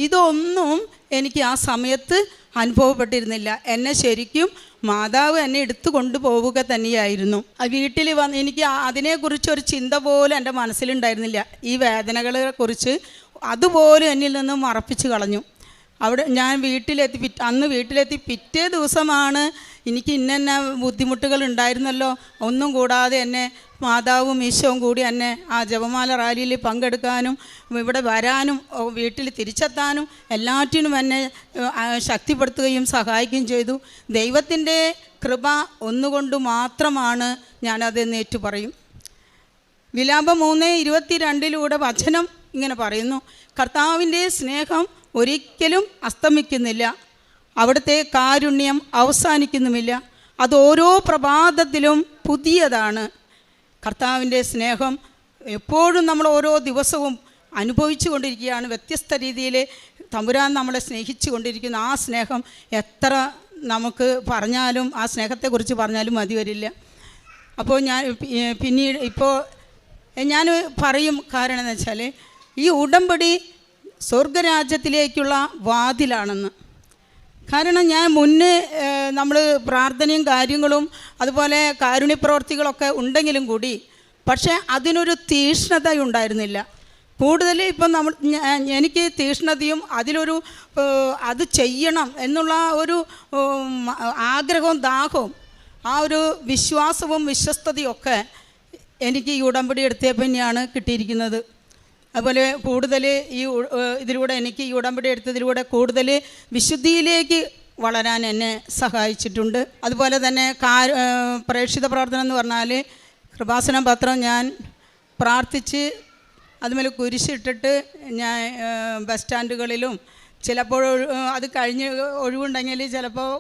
ഇതൊന്നും എനിക്ക് ആ സമയത്ത് അനുഭവപ്പെട്ടിരുന്നില്ല. എന്നെ ശരിക്കും മാതാവ് എന്നെ എടുത്തു കൊണ്ടുപോവുക തന്നെയായിരുന്നു. വീട്ടിൽ വന്ന് എനിക്ക് അതിനെക്കുറിച്ചൊരു ചിന്ത പോലും എൻ്റെ മനസ്സിലുണ്ടായിരുന്നില്ല. ഈ വേദനകളെ കുറിച്ച് അതുപോലും എന്നിൽ നിന്നും മറപ്പിച്ച് കളഞ്ഞു. അവിടെ ഞാൻ അന്ന് വീട്ടിലെത്തി പിറ്റേ ദിവസമാണ് എനിക്ക് ഇന്ന ബുദ്ധിമുട്ടുകൾ ഉണ്ടായിരുന്നല്ലോ, ഒന്നും കൂടാതെ എന്നെ മാതാവും ഈശോവും കൂടി എന്നെ ആ ജപമാല റാലിയിൽ പങ്കെടുക്കാനും ഇവിടെ വരാനും വീട്ടിൽ തിരിച്ചെത്താനും എല്ലാറ്റിനും എന്നെ ശക്തിപ്പെടുത്തുകയും സഹായിക്കുകയും ചെയ്തു. ദൈവത്തിൻ്റെ കൃപ ഒന്നുകൊണ്ട് മാത്രമാണ് ഞാനതെന്ന് ഏറ്റു പറയും. വിലാപം 3:22 വചനം ഇങ്ങനെ പറയുന്നു, കർത്താവിൻ്റെ സ്നേഹം ഒരിക്കലും അസ്തമിക്കുന്നില്ല, അവിടുത്തെ കാരുണ്യം അവസാനിക്കുന്നുമില്ല, അത് ഓരോ പ്രഭാതത്തിലും പുതിയതാണ്. കർത്താവിൻ്റെ സ്നേഹം എപ്പോഴും നമ്മൾ ഓരോ ദിവസവും അനുഭവിച്ചു കൊണ്ടിരിക്കുകയാണ്. വ്യത്യസ്ത രീതിയിൽ തമ്പുരാൻ നമ്മളെ സ്നേഹിച്ചു കൊണ്ടിരിക്കുന്ന ആ സ്നേഹം എത്ര നമുക്ക് പറഞ്ഞാലും, ആ സ്നേഹത്തെക്കുറിച്ച് പറഞ്ഞാലും മതി വരില്ല. അപ്പോൾ പിന്നീട് ഞാൻ പറയും, കാരണം എന്ന് വെച്ചാൽ ഈ ഉടമ്പടി സ്വർഗരാജ്യത്തിലേക്കുള്ള വാതിലാണെന്ന്. കാരണം ഞാൻ മുന്നേ നമ്മൾ പ്രാർത്ഥനയും കാര്യങ്ങളും അതുപോലെ കാരുണ്യപ്രവർത്തികളൊക്കെ ഉണ്ടെങ്കിലും കൂടി പക്ഷേ അതിനൊരു തീഷ്ണത ഉണ്ടായിരുന്നില്ല. കൂടുതൽ ഇപ്പം എനിക്ക് തീഷ്ണതയും അതിലൊരു അത് ചെയ്യണം എന്നുള്ള ഒരു ആഗ്രഹവും ദാഹവും ആ ഒരു വിശ്വാസവും വിശ്വസ്തതയും ഒക്കെ എനിക്ക് ഈ ഉടമ്പടി എടുത്തപ്പോൾ തന്നെയാണ് കിട്ടിയിരിക്കുന്നത്. അതുപോലെ കൂടുതൽ എനിക്ക് ഈ ഉടമ്പടി എടുത്തതിലൂടെ കൂടുതൽ വിശുദ്ധിയിലേക്ക് വളരാൻ എന്നെ സഹായിച്ചിട്ടുണ്ട്. അതുപോലെ തന്നെ പ്രേക്ഷിത പ്രവർത്തനം എന്ന് പറഞ്ഞാൽ കൃപാസന പത്രം ഞാൻ പ്രാർത്ഥിച്ച് അതുമേൽ കുരിശിട്ടിട്ട് ഞാൻ ബസ് സ്റ്റാൻഡുകളിലും ചിലപ്പോൾ അത് കഴിഞ്ഞ് ഒഴിവുണ്ടെങ്കിൽ ചിലപ്പോൾ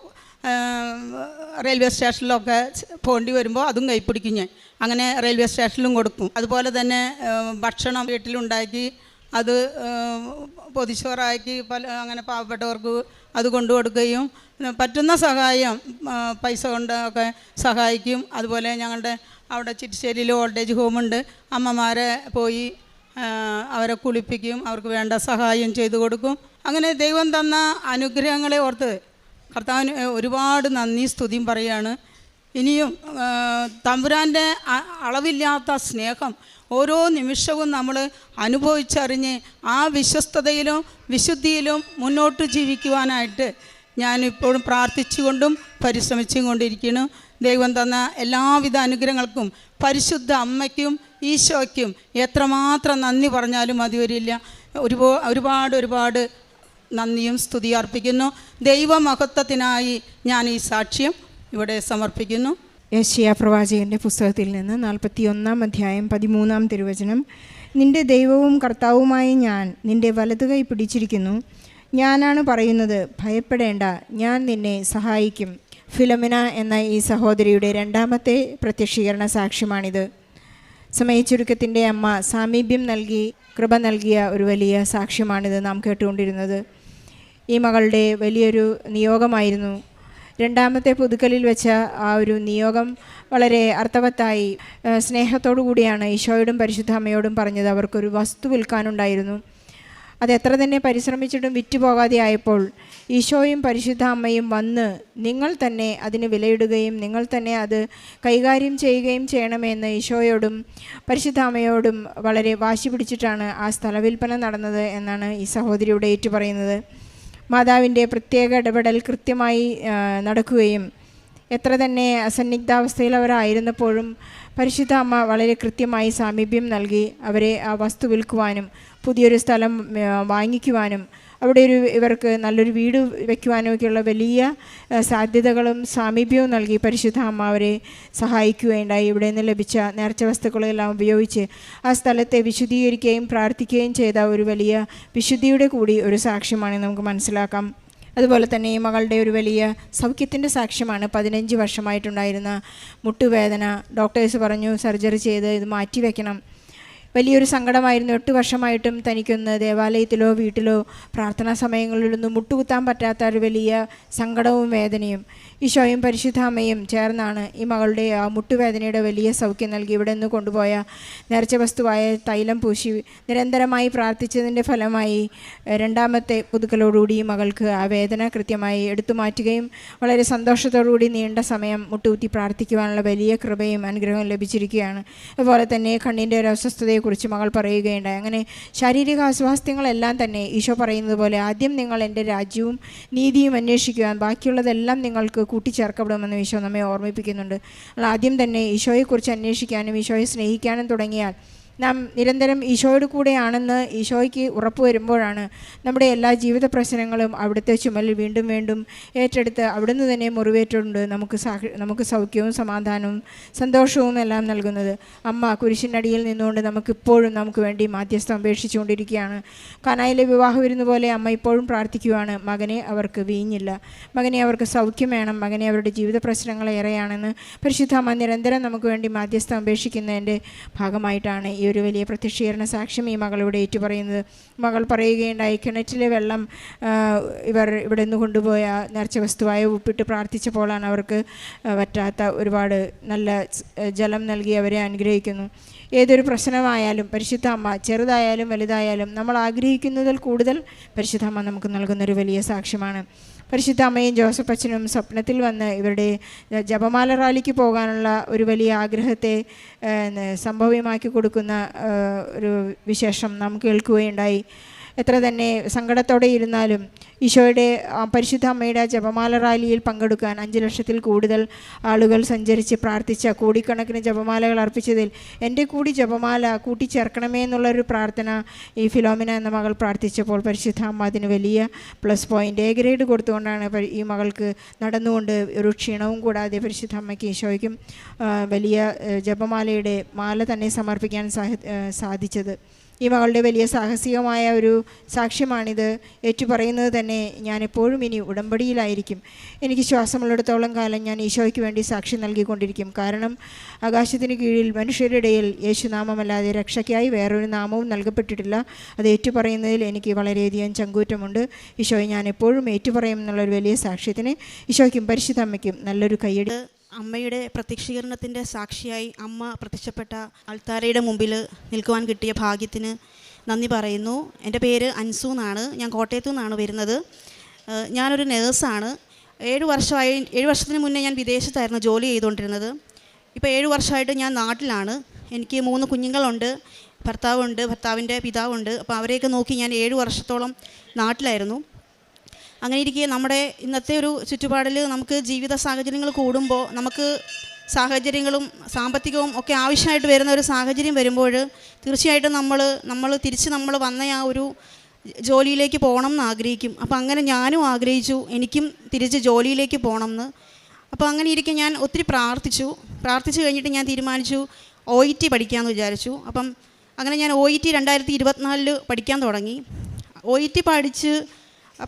റെയിൽവേ സ്റ്റേഷനിലൊക്കെ പോണ്ടി വരുമ്പോൾ അതും കൈപ്പിടിക്കും ഞാൻ. അങ്ങനെ റെയിൽവേ സ്റ്റേഷനിലും കൊടുക്കും. അതുപോലെ തന്നെ ഭക്ഷണം വീട്ടിലുണ്ടാക്കി അത് പൊതിച്ചോറാക്കി അങ്ങനെ പാവപ്പെട്ടവർക്ക് അത് കൊണ്ടു കൊടുക്കുകയും പറ്റുന്ന സഹായം പൈസ കൊണ്ടൊക്കെ സഹായിക്കും. അതുപോലെ ഞങ്ങളുടെ അവിടെ ചിറ്റിശ്ശേരിയിൽ ഓൾഡ് ഏജ് ഹോമുണ്ട്, അമ്മമാരെ പോയി അവരെ കുളിപ്പിക്കും, അവർക്ക് വേണ്ട സഹായം ചെയ്തു കൊടുക്കും. അങ്ങനെ ദൈവം തന്ന അനുഗ്രഹങ്ങളെ ഓർത്ത് കർത്താവിന് ഒരുപാട് നന്ദി സ്തുതിയും പറയുകയാണ്. ഇനിയും തമ്പുരാൻ്റെ അളവില്ലാത്ത സ്നേഹം ഓരോ നിമിഷവും നമ്മൾ അനുഭവിച്ചറിഞ്ഞ് ആ വിശ്വസ്തതയിലും വിശുദ്ധിയിലും മുന്നോട്ട് ജീവിക്കുവാനായിട്ട് ഞാനിപ്പോഴും പ്രാർത്ഥിച്ചുകൊണ്ടും പരിശ്രമിച്ചും കൊണ്ടിരിക്കുന്നു. ദൈവം തന്ന എല്ലാവിധ അനുഗ്രഹങ്ങൾക്കും പരിശുദ്ധ അമ്മയ്ക്കും ഈശോയ്ക്കും എത്രമാത്രം നന്ദി പറഞ്ഞാലും മതി വരില്ല. ഒരുപാട് നന്ദിയും സ്തുതി അർപ്പിക്കുന്നു. ദൈവമഹത്വത്തിനായി ഞാൻ ഈ സാക്ഷ്യം ഇവിടെ സമർപ്പിക്കുന്നു. യെശയ്യാ പ്രവാചകൻ്റെ പുസ്തകത്തിൽ നിന്ന് 41-ാം അധ്യായം 13-ാം തിരുവചനം. നിന്റെ ദൈവവും കർത്താവുമായി ഞാൻ നിന്റെ വലതുകൈ പിടിച്ചിരിക്കുന്നു, ഞാനാണ് പറയുന്നത്, ഭയപ്പെടേണ്ട, ഞാൻ നിന്നെ സഹായിക്കും. ഫിലോമിന എന്ന ഈ സഹോദരിയുടെ രണ്ടാമത്തെ പ്രത്യക്ഷീകരണ സാക്ഷ്യമാണിത്. സമയച്ചുരുക്കത്തിൻ്റെ അമ്മ സാമീപ്യം നൽകി കൃപ നൽകിയ ഒരു വലിയ സാക്ഷ്യമാണിത് നാം കേട്ടുകൊണ്ടിരുന്നത്. ഈ മകളുടെ വലിയൊരു നിയോഗമായിരുന്നു. രണ്ടാമത്തെ പുതുക്കലിൽ വെച്ച ആ ഒരു നിയോഗം വളരെ അർത്ഥവത്തായി സ്നേഹത്തോടു കൂടിയാണ് ഈശോയോടും പരിശുദ്ധ അമ്മയോടും പറഞ്ഞത്. അവർക്കൊരു വസ്തു വിൽക്കാനുണ്ടായിരുന്നു. അതെത്ര തന്നെ പരിശ്രമിച്ചിട്ടും വിറ്റുപോകാതെ ആയപ്പോൾ ഈശോയും പരിശുദ്ധ അമ്മയും വന്ന് നിങ്ങൾ തന്നെ അതിന് വിലയിടുകയും നിങ്ങൾ തന്നെ അത് കൈകാര്യം ചെയ്യുകയും ചെയ്യണമെന്ന് ഈശോയോടും പരിശുദ്ധ അമ്മയോടും വളരെ വാശി പിടിച്ചിട്ടാണ് ആ സ്ഥലവിൽപ്പന നടന്നത് എന്നാണ് ഈ സഹോദരിയുടെ ഏറ്റു പറയുന്നത്. മാതാവിൻ്റെ പ്രത്യേക ഇടപെടൽ കൃത്യമായി നടക്കുകയും എത്ര തന്നെ അസന്നിഗ്ധാവസ്ഥയിൽ അവരായിരുന്നപ്പോഴും പരിശുദ്ധ അമ്മ വളരെ കൃത്യമായി സാമീപ്യം നൽകി അവരെ ആ വസ്തു വിൽക്കുവാനും പുതിയൊരു സ്ഥലം വാങ്ങിക്കുവാനും അവിടെ ഇവർക്ക് നല്ലൊരു വീട് വയ്ക്കുവാനുമൊക്കെയുള്ള വലിയ സാധ്യതകളും സാമീപ്യവും നൽകി പരിശുദ്ധ അമ്മ അവരെ സഹായിക്കുകയുണ്ടായി. ഇവിടെ നിന്ന് ലഭിച്ച നേർച്ച വസ്തുക്കളെല്ലാം ഉപയോഗിച്ച് ആ സ്ഥലത്തെ വിശുദ്ധീകരിക്കുകയും പ്രാർത്ഥിക്കുകയും ചെയ്ത ഒരു വലിയ വിശുദ്ധിയുടെ കൂടി ഒരു സാക്ഷ്യമാണ് നമുക്ക് മനസ്സിലാക്കാം. അതുപോലെ തന്നെ ഈ മകളുടെ ഒരു വലിയ സൗഖ്യത്തിൻ്റെ സാക്ഷ്യമാണ്. 15 വർഷമായിട്ടുണ്ടായിരുന്ന മുട്ടുവേദന. ഡോക്ടേഴ്സ് പറഞ്ഞു സർജറി ചെയ്ത് ഇത് മാറ്റിവെക്കണം. വലിയൊരു സങ്കടമായിരുന്നു. 8 വർഷമായിട്ടും തനിക്കൊന്ന് ദേവാലയത്തിലോ വീട്ടിലോ പ്രാർത്ഥനാ സമയങ്ങളിലൊന്നും മുട്ടുകുത്താൻ പറ്റാത്ത ഒരു വലിയ സങ്കടവും വേദനയും. ഈശോയും പരിശുദ്ധ അമ്മയും ചേർന്നാണ് ഈ മകളുടെ ആ മുട്ടുവേദനയുടെ വലിയ സൗഖ്യം നൽകി. ഇവിടെ നിന്ന് കൊണ്ടുപോയ നേർച്ച വസ്തുവായ തൈലം പൂശി നിരന്തരമായി പ്രാർത്ഥിച്ചതിൻ്റെ ഫലമായി രണ്ടാമത്തെ പുതുക്കലോടുകൂടി ഈ മകൾക്ക് ആ വേദന കൃത്യമായി എടുത്തു മാറ്റുകയും വളരെ സന്തോഷത്തോടുകൂടി നീണ്ട സമയം മുട്ടുകുത്തി പ്രാർത്ഥിക്കുവാനുള്ള വലിയ കൃപയും അനുഗ്രഹവും ലഭിച്ചിരിക്കുകയാണ്. അതുപോലെ തന്നെ കണ്ണിൻ്റെ ഒരു അസ്വസ്ഥതയെക്കുറിച്ച് മകൾ പറയുകയുണ്ടായി. അങ്ങനെ ശാരീരിക അസ്വാസ്ഥ്യങ്ങളെല്ലാം തന്നെ ഈശോ പറയുന്നത് പോലെ ആദ്യം നിങ്ങൾ എൻ്റെ രാജ്യവും നീതിയും അന്വേഷിക്കുവാൻ ബാക്കിയുള്ളതെല്ലാം നിങ്ങൾക്ക് കൂട്ടിച്ചേർക്കപ്പെടുമെന്ന് ഈശോ നമ്മെ ഓർമ്മിപ്പിക്കുന്നുണ്ട്. ആദ്യം തന്നെ ഈശോയെക്കുറിച്ച് അന്വേഷിക്കാനും ഈശോയെ സ്നേഹിക്കാനും തുടങ്ങിയാൽ നാം നിരന്തരം ഈശോയുടെ കൂടെയാണെന്ന് ഈശോയ്ക്ക് ഉറപ്പ് വരുമ്പോഴാണ് നമ്മുടെ എല്ലാ ജീവിത പ്രശ്നങ്ങളും അവിടുത്തെ ചുമലിൽ വീണ്ടും വീണ്ടും ഏറ്റെടുത്ത് അവിടുന്ന് തന്നെ മുറിവേറ്റുകൊണ്ട് നമുക്ക് സൗഖ്യവും സമാധാനവും സന്തോഷവും എല്ലാം നൽകുന്നത്. അമ്മ കുരിശിനടിയിൽ നിന്നുകൊണ്ട് നമുക്കിപ്പോഴും നമുക്ക് വേണ്ടി മാധ്യസ്ഥം അപേക്ഷിച്ചുകൊണ്ടിരിക്കുകയാണ്. കാനായിലെ വിവാഹ വിരുന്ന് പോലെ അമ്മ ഇപ്പോഴും പ്രാർത്ഥിക്കുകയാണ്. മകനെ അവർക്ക് വീഞ്ഞില്ല, മകനെ അവർക്ക് സൗഖ്യം വേണം, മകനെ അവരുടെ ജീവിത പ്രശ്നങ്ങൾ ഏറെയാണെന്ന് പരിശുദ്ധ അമ്മ നിരന്തരം നമുക്ക് വേണ്ടി മാധ്യസ്ഥം അപേക്ഷിക്കുന്നതിൻ്റെ ഭാഗമായിട്ടാണ് ഈ ഒരു വലിയ പ്രത്യക്ഷീകരണ സാക്ഷ്യം ഈ മകളിവിടെ ഏറ്റുപറയുന്നത്. മകൾ പറയുകയുണ്ടായി, കിണറ്റിലെ വെള്ളം ഇവിടെ നിന്ന് കൊണ്ടുപോയ നേർച്ച വസ്തുവായ ഉപ്പിട്ട് പ്രാർത്ഥിച്ചപ്പോഴാണ് അവർക്ക് വറ്റാത്ത ഒരുപാട് നല്ല ജലം നൽകി അവരെ അനുഗ്രഹിക്കുന്നു. ഏതൊരു പ്രശ്നമായാലും പരിശുദ്ധ അമ്മ ചെറുതായാലും വലുതായാലും നമ്മൾ ആഗ്രഹിക്കുന്നതിൽ കൂടുതൽ പരിശുദ്ധ അമ്മ നമുക്ക് നൽകുന്നൊരു വലിയ സാക്ഷ്യമാണ്. പരിശുദ്ധ അമ്മയും ജോസഫ് അച്ഛനും സ്വപ്നത്തിൽ വന്ന് ഇവരുടെ ജപമാല റാലിക്ക് പോകാനുള്ള ഒരു വലിയ ആഗ്രഹത്തെ സംഭവ്യമാക്കി കൊടുക്കുന്ന ഒരു വിശേഷം നാം കേൾക്കുകയുണ്ടായി. എത്ര തന്നെ സങ്കടത്തോടെ ഇരുന്നാലും ഈശോയുടെ പരിശുദ്ധ അമ്മയുടെ ജപമാല റാലിയിൽ പങ്കെടുക്കാൻ 5 ലക്ഷത്തിൽ കൂടുതൽ ആളുകൾ സഞ്ചരിച്ച് പ്രാർത്ഥിച്ച കോടിക്കണക്കിന് ജപമാലകൾ അർപ്പിച്ചതിൽ എൻ്റെ കൂടി ജപമാല കൂട്ടിച്ചേർക്കണമേ എന്നുള്ളൊരു പ്രാർത്ഥന ഈ ഫിലോമിന എന്ന മകൾ പ്രാർത്ഥിച്ചപ്പോൾ പരിശുദ്ധ അമ്മ അതിന് വലിയ പ്ലസ് പോയിൻ്റ് A ഗ്രേഡ് കൊടുത്തുകൊണ്ടാണ് ഈ മകൾക്ക് നടന്നുകൊണ്ട് ഒരു ക്ഷീണവും കൂടാതെ പരിശുദ്ധ അമ്മയ്ക്ക് ഈശോയ്ക്കും വലിയ ജപമാലയുടെ മാല തന്നെ സമർപ്പിക്കാൻ സാധിച്ചത്. ഈ മകളുടെ വലിയ സാഹസികമായ ഒരു സാക്ഷ്യമാണിത്. ഏറ്റുപറയുന്നത് തന്നെ ഞാൻ എപ്പോഴും ഇനി ഉടമ്പടിയിലായിരിക്കും, എനിക്ക് ശ്വാസമുള്ളിടത്തോളം കാലം ഞാൻ ഈശോയ്ക്ക് വേണ്ടി സാക്ഷ്യം നൽകിക്കൊണ്ടിരിക്കും. കാരണം ആകാശത്തിന് കീഴിൽ മനുഷ്യരുടെ ഇടയിൽ യേശുനാമമല്ലാതെ രക്ഷയ്ക്കായി വേറൊരു നാമവും നൽകപ്പെട്ടിട്ടില്ല. അത് ഏറ്റുപറയുന്നതിൽ എനിക്ക് വളരെയധികം ചങ്കൂറ്റമുണ്ട്. ഈശോയെ ഞാൻ എപ്പോഴും ഏറ്റുപറയും എന്നുള്ളൊരു വലിയ സാക്ഷ്യത്തിന് ഈശോയ്ക്കും പരിശുദ്ധ അമ്മയ്ക്കും നല്ലൊരു കയ്യടി. അമ്മയുടെ പ്രത്യക്ഷീകരണത്തിൻ്റെ സാക്ഷിയായി അമ്മ പ്രത്യക്ഷപ്പെട്ട അൾത്താരയുടെ മുമ്പിൽ നിൽക്കുവാൻ കിട്ടിയ ഭാഗ്യത്തിന് നന്ദി പറയുന്നു. എൻ്റെ പേര് അൻസു എന്നാണ്. ഞാൻ കോട്ടയത്തു നിന്നാണ് വരുന്നത്. ഞാനൊരു നേഴ്സാണ്. 7 വർഷത്തിന് മുന്നേ ഞാൻ വിദേശത്തായിരുന്നു ജോലി ചെയ്തുകൊണ്ടിരുന്നത്. ഇപ്പോൾ 7 വർഷമായിട്ട് ഞാൻ നാട്ടിലാണ്. എനിക്ക് 3 കുഞ്ഞുങ്ങളുണ്ട്, ഭർത്താവുണ്ട്, ഭർത്താവിൻ്റെ പിതാവുണ്ട്. അപ്പോൾ അവരെയൊക്കെ നോക്കി ഞാൻ 7 വർഷത്തോളം നാട്ടിലായിരുന്നു. അങ്ങനെ ഇരിക്കെ നമ്മുടെ ഇന്നത്തെ ഒരു ചുറ്റുപാടിൽ നമുക്ക് ജീവിത സാഹചര്യങ്ങൾ കൂടുമ്പോൾ നമുക്ക് സാഹചര്യങ്ങളും സാമ്പത്തികവും ഒക്കെ ആവശ്യമായിട്ട് വരുന്ന ഒരു സാഹചര്യം വരുമ്പോൾ തീർച്ചയായിട്ടും നമ്മൾ തിരിച്ച് വന്ന ആ ഒരു ജോലിയിലേക്ക് പോകണം എന്ന് ആഗ്രഹിക്കും. അപ്പോൾ അങ്ങനെ ഞാനും ആഗ്രഹിച്ചു, എനിക്കും തിരിച്ച് ജോലിയിലേക്ക് പോകണം എന്ന്. അപ്പോൾ അങ്ങനെ ഇരിക്കെ ഞാൻ ഒത്തിരി പ്രാർത്ഥിച്ചു കഴിഞ്ഞിട്ട് ഞാൻ തീരുമാനിച്ചു OET പഠിക്കാമെന്ന് വിചാരിച്ചു. അപ്പം അങ്ങനെ ഞാൻ OET 2024 പഠിക്കാൻ തുടങ്ങി. OET പഠിച്ച്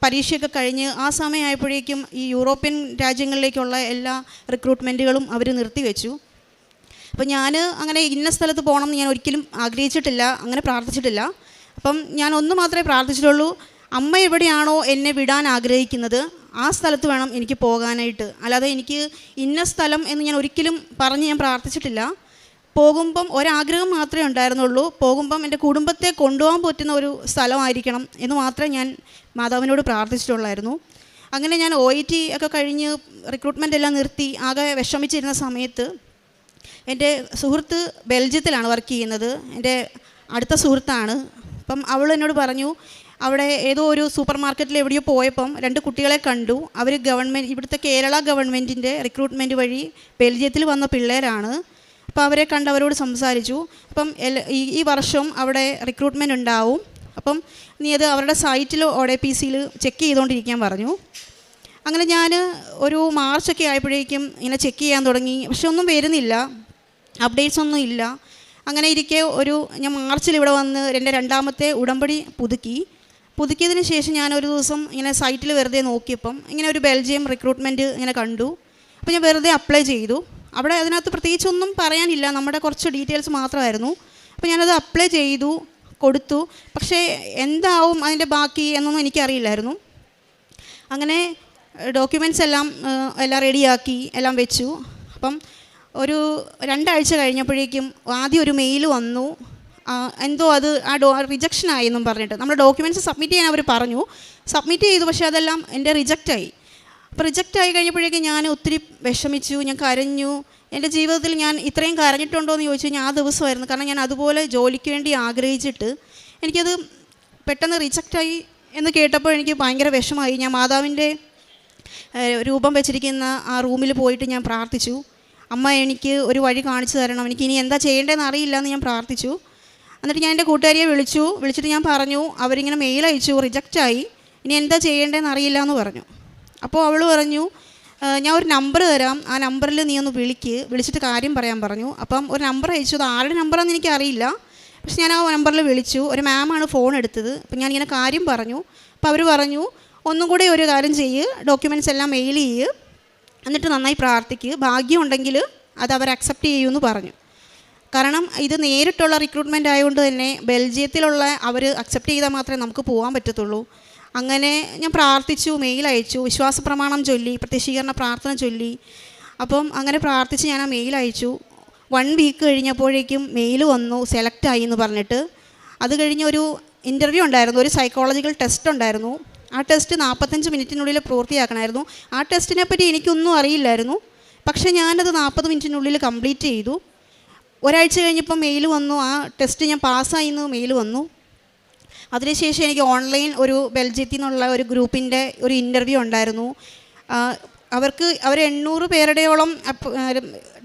പരീക്ഷയൊക്കെ കഴിഞ്ഞ് ആ സമയമായപ്പോഴേക്കും ഈ യൂറോപ്യൻ രാജ്യങ്ങളിലേക്കുള്ള എല്ലാ റിക്രൂട്ട്മെൻറ്റുകളും അവർ നിർത്തിവെച്ചു. അപ്പോൾ ഞാൻ അങ്ങനെ ഇന്ന സ്ഥലത്ത് പോകണം എന്ന് ഞാൻ ഒരിക്കലും ആഗ്രഹിച്ചിട്ടില്ല, അങ്ങനെ പ്രാർത്ഥിച്ചിട്ടില്ല. അപ്പം ഞാൻ ഒന്ന് മാത്രമേ പ്രാർത്ഥിച്ചിട്ടുള്ളൂ, അമ്മ എവിടെയാണോ എന്നെ വിടാൻ ആഗ്രഹിക്കുന്നത് ആ സ്ഥലത്ത് വേണം എനിക്ക് പോകാനായിട്ട്. അല്ലാതെ എനിക്ക് ഇന്ന സ്ഥലം എന്ന് ഞാൻ ഒരിക്കലും ഞാൻ പ്രാർത്ഥിച്ചിട്ടില്ല. പോകുമ്പം ഒരാഗ്രഹം മാത്രമേ ഉണ്ടായിരുന്നുള്ളൂ, പോകുമ്പം എൻ്റെ കുടുംബത്തെ കൊണ്ടുപോകാൻ പറ്റുന്ന ഒരു സ്ഥലമായിരിക്കണം എന്ന് മാത്രമേ ഞാൻ മാതാവിനോട് പ്രാർത്ഥിച്ചിട്ടുള്ളായിരുന്നു. അങ്ങനെ ഞാൻ OET ഒക്കെ കഴിഞ്ഞ് റിക്രൂട്ട്മെൻ്റ് എല്ലാം നിർത്തി ആകെ വിഷമിച്ചിരുന്ന സമയത്ത് എൻ്റെ സുഹൃത്ത് ബെൽജിയത്തിലാണ് വർക്ക് ചെയ്യുന്നത്, എൻ്റെ അടുത്ത സുഹൃത്താണ്. അപ്പം അവൾ എന്നോട് പറഞ്ഞു, അവിടെ ഏതോ ഒരു സൂപ്പർ മാർക്കറ്റിൽ എവിടെയോ പോയപ്പം 2 കുട്ടികളെ കണ്ടു. അവർ ഇവിടുത്തെ കേരള ഗവൺമെൻറ്റിൻ്റെ റിക്രൂട്ട്മെൻറ്റ് വഴി ബെൽജിയത്തിൽ വന്ന പിള്ളേരാണ്. അപ്പോൾ അവരെ കണ്ട് അവരോട് സംസാരിച്ചു. അപ്പം ഈ വർഷം അവിടെ റിക്രൂട്ട്മെൻറ്റ് ഉണ്ടാവും, അപ്പം നീ അത് അവരുടെ സൈറ്റിൽ ODPCയിൽ ചെക്ക് ചെയ്തുകൊണ്ടിരിക്കാൻ പറഞ്ഞു. അങ്ങനെ ഞാൻ ഒരു മാർച്ചൊക്കെ ആയപ്പോഴേക്കും ഇങ്ങനെ ചെക്ക് ചെയ്യാൻ തുടങ്ങി. പക്ഷെ ഒന്നും വരുന്നില്ല, അപ്ഡേറ്റ്സ് ഒന്നും ഇല്ല. അങ്ങനെ ഇരിക്കെ ഞാൻ മാർച്ചിൽ ഇവിടെ വന്ന് എൻ്റെ 2ാമത്തെ ഉടമ്പടി പുതുക്കിയതിന് ശേഷം ഞാൻ ഒരു ദിവസം ഇങ്ങനെ സൈറ്റിൽ വെറുതെ നോക്കിയപ്പം ഇങ്ങനെ ഒരു ബെൽജിയം റിക്രൂട്ട്മെൻറ്റ് ഇങ്ങനെ കണ്ടു. അപ്പോൾ ഞാൻ വെറുതെ അപ്ലൈ ചെയ്തു. അവിടെ അതിനകത്ത് പ്രത്യേകിച്ചൊന്നും പറയാനില്ല, നമ്മുടെ കുറച്ച് ഡീറ്റെയിൽസ് മാത്രമായിരുന്നു. അപ്പോൾ ഞാനത് അപ്ലൈ ചെയ്തു, കൊടുത്തു. പക്ഷേ എന്താവും അതിൻ്റെ ബാക്കി എന്നൊന്നും എനിക്കറിയില്ലായിരുന്നു. അങ്ങനെ ഡോക്യുമെൻറ്റ്സ് എല്ലാം റെഡിയാക്കി എല്ലാം വെച്ചു. അപ്പം ഒരു 2 ആഴ്ച കഴിഞ്ഞപ്പോഴേക്കും ആദ്യം ഒരു മെയിൽ വന്നു, എന്തോ അത് റിജക്ഷൻ ആയി എന്നും പറഞ്ഞിട്ട്. നമ്മൾ ഡോക്യുമെൻറ്റ്സ് സബ്മിറ്റ് ചെയ്യാൻ അവർ പറഞ്ഞു, സബ്മിറ്റ് ചെയ്തു, പക്ഷേ അതെല്ലാം എൻ്റെ റിജക്റ്റായി. അപ്പോൾ റിജക്റ്റ് ആയി കഴിഞ്ഞപ്പോഴേക്കും ഞാൻ ഒത്തിരി വിഷമിച്ചു, ഞാൻ കരഞ്ഞു. എൻ്റെ ജീവിതത്തിൽ ഞാൻ ഇത്രയും കരഞ്ഞിട്ടുണ്ടോ എന്ന് ചോദിച്ചു കഴിഞ്ഞാൽ ആ ദിവസമായിരുന്നു. കാരണം ഞാൻ അതുപോലെ ജോലിക്ക് വേണ്ടി ആഗ്രഹിച്ചിട്ട് എനിക്കത് പെട്ടെന്ന് റിജക്റ്റായി എന്ന് കേട്ടപ്പോൾ എനിക്ക് ഭയങ്കര വിഷമമായി. ഞാൻ മാതാവിൻ്റെ രൂപം വെച്ചിരിക്കുന്ന ആ റൂമിൽ പോയിട്ട് ഞാൻ പ്രാർത്ഥിച്ചു, അമ്മ എനിക്ക് ഒരു വഴി കാണിച്ചു തരണം, എനിക്ക് ഇനി എന്താ ചെയ്യേണ്ടതെന്ന് അറിയില്ല എന്ന് ഞാൻ പ്രാർത്ഥിച്ചു. എന്നിട്ട് ഞാൻ എൻ്റെ കൂട്ടുകാരിയെ വിളിച്ചിട്ട് ഞാൻ പറഞ്ഞു, അവരിങ്ങനെ മെയിൽ അയച്ചു, റിജക്റ്റായി, ഇനി എന്താ ചെയ്യേണ്ടതെന്ന് അറിയില്ല എന്ന് പറഞ്ഞു. അപ്പോൾ അവൾ പറഞ്ഞു, ഞാൻ ഒരു നമ്പർ തരാം, ആ നമ്പറിൽ നീ ഒന്ന് വിളിച്ചിട്ട് കാര്യം പറയാൻ പറഞ്ഞു. അപ്പം ഒരു നമ്പർ അയച്ചു, അത് ആരുടെ നമ്പറാണെന്ന് എനിക്കറിയില്ല. പക്ഷെ ഞാൻ ആ നമ്പറിൽ വിളിച്ചു. ഒരു മാമാണ് ഫോൺ എടുത്തത്. അപ്പം ഞാനിങ്ങനെ കാര്യം പറഞ്ഞു. അപ്പോൾ അവർ പറഞ്ഞു, ഒന്നും കൂടി ഒരു കാര്യം ചെയ്യ്, ഡോക്യുമെൻറ്റ്സ് എല്ലാം മെയിൽ ചെയ്യ്, എന്നിട്ട് നന്നായി പ്രാർത്ഥിക്കുക, ഭാഗ്യമുണ്ടെങ്കിൽ അത് അവർ അക്സെപ്റ്റ് ചെയ്യുമെന്ന് പറഞ്ഞു. കാരണം ഇത് നേരിട്ടുള്ള റിക്രൂട്ട്മെൻറ്റ് ആയതുകൊണ്ട് തന്നെ ബെൽജിയത്തിലുള്ള അവർ അക്സെപ്റ്റ് ചെയ്താൽ മാത്രമേ നമുക്ക് പോകാൻ പറ്റത്തുള്ളൂ. അങ്ങനെ ഞാൻ പ്രാർത്ഥിച്ചു, മെയിൽ അയച്ചു, വിശ്വാസ പ്രമാണം ചൊല്ലി, പ്രത്യക്ഷീകരണ പ്രാർത്ഥന ചൊല്ലി. അപ്പം അങ്ങനെ പ്രാർത്ഥിച്ച് ഞാൻ ആ മെയിൽ അയച്ചു. 1 വീക്ക് കഴിഞ്ഞപ്പോഴേക്കും മെയിൽ വന്നു, സെലക്ട് ആയി എന്ന് പറഞ്ഞിട്ട്. അത് കഴിഞ്ഞ് ഒരു ഇൻ്റർവ്യൂ ഉണ്ടായിരുന്നു, ഒരു സൈക്കോളജിക്കൽ ടെസ്റ്റ് ഉണ്ടായിരുന്നു. ആ ടെസ്റ്റ് 45 മിനിറ്റിനുള്ളിൽ പൂർത്തിയാക്കണമായിരുന്നു. ആ ടെസ്റ്റിനെ പറ്റി എനിക്കൊന്നും അറിയില്ലായിരുന്നു. പക്ഷേ ഞാനത് 40 മിനിറ്റിനുള്ളിൽ കംപ്ലീറ്റ് ചെയ്തു. ഒരാഴ്ച കഴിഞ്ഞപ്പോൾ മെയിൽ വന്നു, ആ ടെസ്റ്റ് ഞാൻ പാസ്സായി എന്ന് മെയിൽ വന്നു. അതിനുശേഷം എനിക്ക് ഓൺലൈൻ ഒരു ബെൽജിയത്തിൽ നിന്നുള്ള ഒരു ഗ്രൂപ്പിൻ്റെ ഒരു ഇൻ്റർവ്യൂ ഉണ്ടായിരുന്നു. അവർ 800 പേരുടെയോളം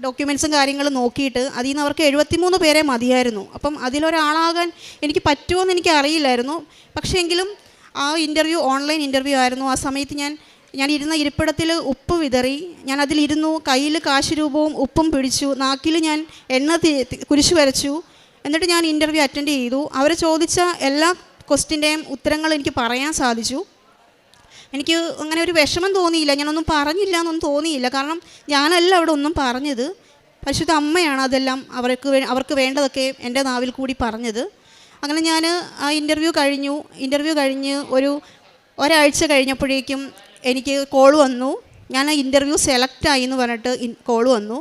ഡോക്യുമെൻറ്റ്സും കാര്യങ്ങളും നോക്കിയിട്ട് അതിൽ നിന്ന് അവർക്ക് 73 പേരെ മതിയായിരുന്നു. അപ്പം അതിലൊരാളാകാൻ എനിക്ക് പറ്റുമോ എന്ന് എനിക്ക് അറിയില്ലായിരുന്നു. പക്ഷേ എങ്കിലും ആ ഇൻ്റർവ്യൂ ഓൺലൈൻ ഇൻ്റർവ്യൂ ആയിരുന്നു. ആ സമയത്ത് ഞാൻ ഇരുന്ന ഇരിപ്പിടത്തിൽ ഉപ്പ് വിതറി, ഞാൻ അതിലിരുന്നു, കയ്യിൽ കാശ് രൂപവും ഉപ്പും പിടിച്ചു, നാക്കിൽ ഞാൻ എണ്ണ കുരിശ് വരച്ചു. എന്നിട്ട് ഞാൻ ഇൻ്റർവ്യൂ അറ്റൻഡ് ചെയ്തു. അവർ ചോദിച്ച എല്ലാ ക്വസ്റ്റിൻ്റെയും ഉത്തരങ്ങൾ എനിക്ക് പറയാൻ സാധിച്ചു. എനിക്ക് അങ്ങനെ ഒരു വിഷമം തോന്നിയില്ല, ഞാനൊന്നും പറഞ്ഞില്ല എന്നൊന്നും തോന്നിയില്ല. കാരണം ഞാനല്ല അവിടെ ഒന്നും പറഞ്ഞത്, പരിശുദ്ധ അമ്മയാണ് അതെല്ലാം അവർക്ക് വേണ്ടതൊക്കെ എൻ്റെ നാവിൽ കൂടി പറഞ്ഞത്. അങ്ങനെ ഞാൻ ആ ഇൻ്റർവ്യൂ കഴിഞ്ഞ് ഒരാഴ്ച കഴിഞ്ഞപ്പോഴേക്കും എനിക്ക് കോൾ വന്നു, ഞാൻ ആ ഇൻ്റർവ്യൂ സെലക്റ്റായി എന്ന് പറഞ്ഞിട്ട് കോൾ വന്നു.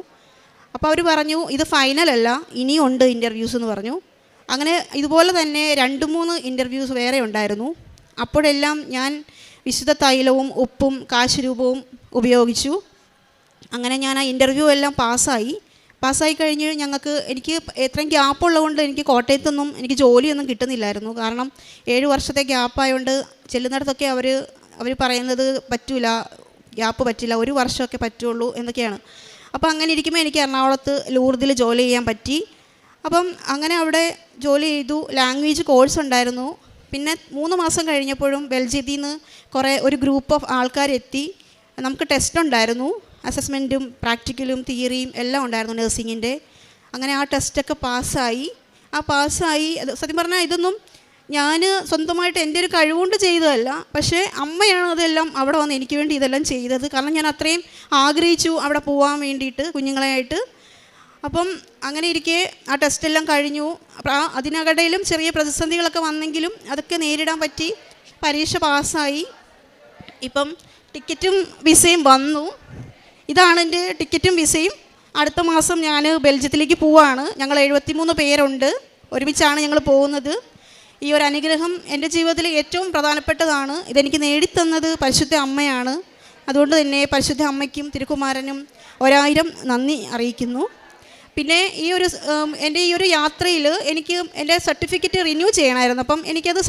അപ്പോൾ അവർ പറഞ്ഞു, ഇത് ഫൈനലല്ല, ഇനിയും ഉണ്ട് ഇൻ്റർവ്യൂസ് എന്ന് പറഞ്ഞു. അങ്ങനെ ഇതുപോലെ തന്നെ 2-3 ഇൻ്റർവ്യൂസ് വേറെ ഉണ്ടായിരുന്നു. അപ്പോഴെല്ലാം ഞാൻ വിശുദ്ധ തൈലവും ഉപ്പും കാശ് രൂപവും ഉപയോഗിച്ചു. അങ്ങനെ ഞാൻ ആ ഇൻ്റർവ്യൂ എല്ലാം പാസ്സായി കഴിഞ്ഞ് എനിക്ക് എത്രയും ഗ്യാപ്പുള്ളതുകൊണ്ട് എനിക്ക് കോട്ടയത്തൊന്നും എനിക്ക് ജോലിയൊന്നും കിട്ടുന്നില്ലായിരുന്നു. കാരണം 7 വർഷത്തെ ഗ്യാപ്പായതുകൊണ്ട് ചെല്ലുന്നിടത്തൊക്കെ അവർ പറയുന്നത് ഗ്യാപ്പ് പറ്റില്ല, 1 വർഷമൊക്കെ പറ്റുള്ളൂ എന്നൊക്കെയാണ്. അപ്പോൾ അങ്ങനെ ഇരിക്കുമ്പോൾ എനിക്ക് എറണാകുളത്ത് ലൂർദിൽ ജോലി ചെയ്യാൻ പറ്റി. അപ്പം അങ്ങനെ അവിടെ ജോലി ചെയ്തു. ലാംഗ്വേജ് കോഴ്സ് ഉണ്ടായിരുന്നു. പിന്നെ 3 മാസം കഴിഞ്ഞപ്പോഴും ബെൽജിയത്തിൽ നിന്ന് ഒരു ഗ്രൂപ്പ് ഓഫ് ആൾക്കാരെത്തി. നമുക്ക് ടെസ്റ്റ് ഉണ്ടായിരുന്നു, അസസ്മെൻറ്റും പ്രാക്ടിക്കലും തിയറിയും എല്ലാം ഉണ്ടായിരുന്നു നഴ്സിങ്ങിൻ്റെ. അങ്ങനെ ആ ടെസ്റ്റൊക്കെ പാസ്സായി. സത്യം പറഞ്ഞാൽ ഇതൊന്നും ഞാൻ സ്വന്തമായിട്ട് എൻ്റെ ഒരു കഴിവുകൊണ്ട് ചെയ്തതല്ല, പക്ഷേ അമ്മയാണ് അതെല്ലാം അവിടെ വന്ന് എനിക്ക് വേണ്ടി ഇതെല്ലാം ചെയ്തത്. കാരണം ഞാൻ അത്രയും ആഗ്രഹിച്ചു അവിടെ പോകാൻ വേണ്ടിയിട്ട് കുഞ്ഞുങ്ങളെയായിട്ട്. അപ്പം അങ്ങനെ ഇരിക്കെ ആ ടെസ്റ്റെല്ലാം കഴിഞ്ഞു. അതിനകടയിലും ചെറിയ പ്രതിസന്ധികളൊക്കെ വന്നെങ്കിലും അതൊക്കെ നേരിടാൻ പറ്റി, പരീക്ഷ പാസ്സായി. ഇപ്പം ടിക്കറ്റും വിസയും വന്നു. ഇതാണ് എൻ്റെ ടിക്കറ്റും വിസയും. അടുത്ത മാസം ഞാൻ ബെൽജിയത്തിലേക്ക് പോവുകയാണ്. ഞങ്ങൾ 73 പേരുണ്ട്, ഒരുമിച്ചാണ് ഞങ്ങൾ പോകുന്നത്. ഈ ഒരു അനുഗ്രഹം എൻ്റെ ജീവിതത്തിൽ ഏറ്റവും പ്രധാനപ്പെട്ടതാണ്. ഇതെനിക്ക് നേടിത്തന്നത് പരിശുദ്ധ അമ്മയാണ്. അതുകൊണ്ട് തന്നെ പരിശുദ്ധ അമ്മയ്ക്കും തിരുക്കുമാരനും 1000 നന്ദി അറിയിക്കുന്നു. പിന്നെ എൻ്റെ ഈ ഒരു യാത്രയിൽ എനിക്ക് എൻ്റെ സർട്ടിഫിക്കറ്റ് റിന്യൂ ചെയ്യണമായിരുന്നു. അപ്പം എനിക്കത്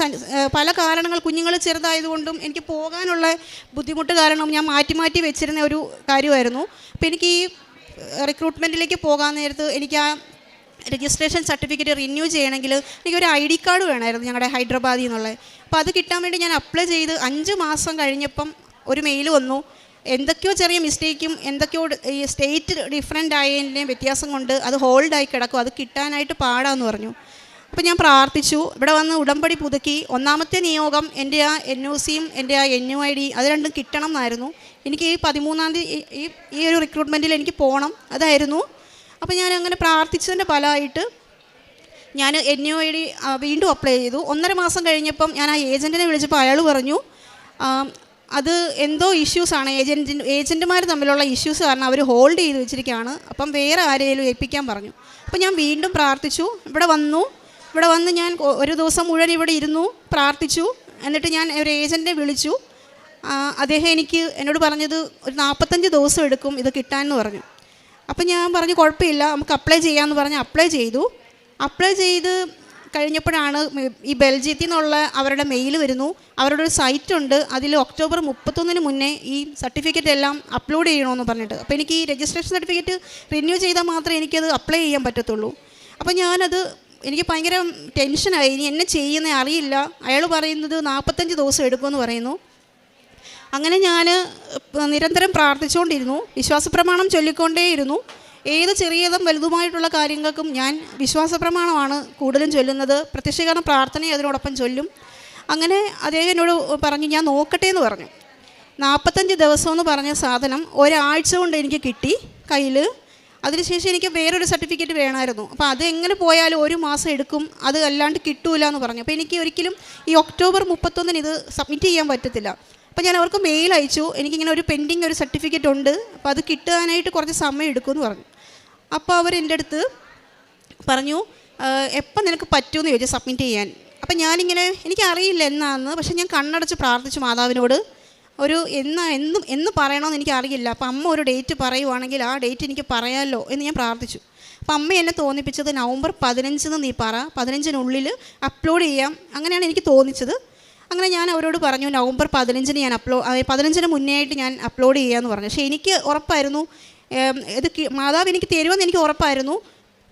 പല കാരണങ്ങൾ, കുഞ്ഞുങ്ങൾ ചെറുതായതുകൊണ്ടും എനിക്ക് പോകാനുള്ള ബുദ്ധിമുട്ട് കാരണം ഞാൻ മാറ്റി വെച്ചിരുന്ന ഒരു കാര്യമായിരുന്നു. അപ്പോൾ എനിക്ക് ഈ റിക്രൂട്ട്മെൻറ്റിലേക്ക് പോകാൻ നേരത്ത് എനിക്ക് ആ രജിസ്ട്രേഷൻ സർട്ടിഫിക്കറ്റ് റിന്യൂ ചെയ്യണമെങ്കിൽ എനിക്കൊരു ID കാർഡ് വേണമായിരുന്നു, ഞങ്ങളുടെ ഹൈദരാബാദിൽ നിന്നുള്ളത്. അപ്പോൾ അത് കിട്ടാൻ വേണ്ടി ഞാൻ അപ്ലൈ ചെയ്ത് 5 മാസം കഴിഞ്ഞപ്പം ഒരു മെയിൽ വന്നു, എന്തൊക്കെയോ ചെറിയ മിസ്റ്റേക്കും എന്തൊക്കെയോ ഈ സ്റ്റേറ്റ് ഡിഫറെൻ്റ് ആയതിൻ്റെയും വ്യത്യാസം കൊണ്ട് അത് ഹോൾഡായി കിടക്കും, അത് കിട്ടാനായിട്ട് പാടാമെന്ന് പറഞ്ഞു. അപ്പോൾ ഞാൻ പ്രാർത്ഥിച്ചു. ഇവിടെ വന്ന് ഉടമ്പടി പുതുക്കി. 1ാമത്തെ നിയോഗം എൻ്റെ ആ NOCയും എൻ്റെ ആ NUID അത് രണ്ടും കിട്ടണം എന്നായിരുന്നു. എനിക്ക് ഈ 13-ാം തീയതി ഈ ഒരു റിക്രൂട്ട്മെൻറ്റിൽ എനിക്ക് പോകണം, അതായിരുന്നു. അപ്പോൾ ഞാൻ അങ്ങനെ പ്രാർത്ഥിച്ചതിൻ്റെ ഫലമായിട്ട് ഞാൻ NOID വീണ്ടും അപ്ലൈ ചെയ്തു. 1.5 മാസം കഴിഞ്ഞപ്പം ഞാൻ ആ ഏജൻറ്റിനെ വിളിച്ചപ്പോൾ അയാൾ പറഞ്ഞു അത് എന്തോ ഇഷ്യൂസാണ്, ഏജൻറ്റുമാർ തമ്മിലുള്ള ഇഷ്യൂസ് കാരണം അവർ ഹോൾഡ് ചെയ്ത് വെച്ചിരിക്കുകയാണ്, അപ്പം വേറെ ആരെയും ഏൽപ്പിക്കാൻ പറഞ്ഞു. അപ്പം ഞാൻ വീണ്ടും പ്രാർത്ഥിച്ചു. ഇവിടെ വന്ന് ഞാൻ ഒരു ദിവസം മുഴുവൻ ഇവിടെ ഇരുന്നു പ്രാർത്ഥിച്ചു. എന്നിട്ട് ഞാൻ ഒരു ഏജൻറ്റിനെ വിളിച്ചു. അദ്ദേഹം എന്നോട് പറഞ്ഞത് ഒരു 45 ദിവസം എടുക്കും ഇത് കിട്ടാമെന്ന് പറഞ്ഞു. അപ്പം ഞാൻ പറഞ്ഞു കുഴപ്പമില്ല, നമുക്ക് അപ്ലൈ ചെയ്യാമെന്ന് പറഞ്ഞ് അപ്ലൈ ചെയ്ത് കഴിഞ്ഞപ്പോഴാണ് ഈ ബെൽജിയത്തിൽ നിന്നുള്ള അവരുടെ മെയിൽ വരുന്നു. അവരുടെ ഒരു സൈറ്റുണ്ട്, അതിൽ ഒക്ടോബർ 31 മുന്നേ ഈ സർട്ടിഫിക്കറ്റ് എല്ലാം അപ്ലോഡ് ചെയ്യണമെന്ന് പറഞ്ഞിട്ട്. അപ്പോൾ എനിക്ക് ഈ രജിസ്ട്രേഷൻ സർട്ടിഫിക്കറ്റ് റിന്യൂ ചെയ്താൽ മാത്രമേ എനിക്കത് അപ്ലൈ ചെയ്യാൻ പറ്റത്തുള്ളൂ. അപ്പോൾ എനിക്ക് ഭയങ്കര ടെൻഷനായി, ഇനി എന്നെ ചെയ്യുന്നത് അറിയില്ല. അയാൾ പറയുന്നത് 45 ദിവസം എടുക്കുമെന്ന് പറയുന്നു. അങ്ങനെ ഞാൻ നിരന്തരം പ്രാർത്ഥിച്ചുകൊണ്ടിരുന്നു, വിശ്വാസപ്രമാണം ചൊല്ലിക്കൊണ്ടേയിരുന്നു. ഏത് ചെറിയതും വലുതുമായിട്ടുള്ള കാര്യങ്ങൾക്കും ഞാൻ വിശ്വാസപ്രമാണമാണ് കൂടുതലും ചൊല്ലുന്നത്. പ്രത്യക്ഷീകരണ പ്രാർത്ഥനയും അതിനോടൊപ്പം ചൊല്ലും. അങ്ങനെ അദ്ദേഹം എന്നോട് പറഞ്ഞു ഞാൻ നോക്കട്ടെ എന്ന് പറഞ്ഞു. 45 ദിവസം എന്ന് പറഞ്ഞ സാധനം ഒരാഴ്ച കൊണ്ട് എനിക്ക് കിട്ടി കയ്യിൽ. അതിനുശേഷം എനിക്ക് വേറൊരു സർട്ടിഫിക്കറ്റ് വേണമായിരുന്നു. അപ്പോൾ അത് എങ്ങനെ പോയാലും 1 മാസം എടുക്കും, അത് അല്ലാണ്ട് കിട്ടൂല എന്ന് പറഞ്ഞു. അപ്പോൾ എനിക്ക് ഒരിക്കലും ഈ ഒക്ടോബർ 31 ഇത് സബ്മിറ്റ് ചെയ്യാൻ പറ്റത്തില്ല. അപ്പോൾ ഞാൻ അവർക്ക് മെയിൽ അയച്ചു, എനിക്കിങ്ങനെ ഒരു പെൻഡിങ് ഒരു സർട്ടിഫിക്കറ്റ് ഉണ്ട്, അപ്പോൾ അത് കിട്ടാനായിട്ട് കുറച്ച് സമയം എടുക്കുമെന്ന് പറഞ്ഞു. അപ്പോൾ അവർ എൻ്റെ അടുത്ത് പറഞ്ഞു എപ്പം നിനക്ക് പറ്റുമെന്ന് ചോദിച്ചു സബ്മിറ്റ് ചെയ്യാൻ. അപ്പം ഞാനിങ്ങനെ എനിക്കറിയില്ല എന്നാന്ന്, പക്ഷേ ഞാൻ കണ്ണടച്ച് പ്രാർത്ഥിച്ചു മാതാവിനോട്, എന്ന് പറയണമെന്ന് എനിക്കറിയില്ല. അപ്പം അമ്മ ഒരു ഡേറ്റ് പറയുവാണെങ്കിൽ ആ ഡേറ്റ് എനിക്ക് പറയാമല്ലോ എന്ന് ഞാൻ പ്രാർത്ഥിച്ചു. അപ്പം അമ്മ എന്നെ തോന്നിപ്പിച്ചത് നവംബർ 15 നീ പറ, 15-നുള്ളിൽ അപ്ലോഡ് ചെയ്യാം, അങ്ങനെയാണ് എനിക്ക് തോന്നിച്ചത്. അങ്ങനെ ഞാൻ അവരോട് പറഞ്ഞു നവംബർ 15 ഞാൻ 15 മുന്നേ ആയിട്ട് ഞാൻ അപ്ലോഡ് ചെയ്യാമെന്ന് പറഞ്ഞു. പക്ഷേ എനിക്ക് ഉറപ്പായിരുന്നു ഇത് മാതാവ് എനിക്ക് തരുമെന്ന് എനിക്ക് ഉറപ്പായിരുന്നു.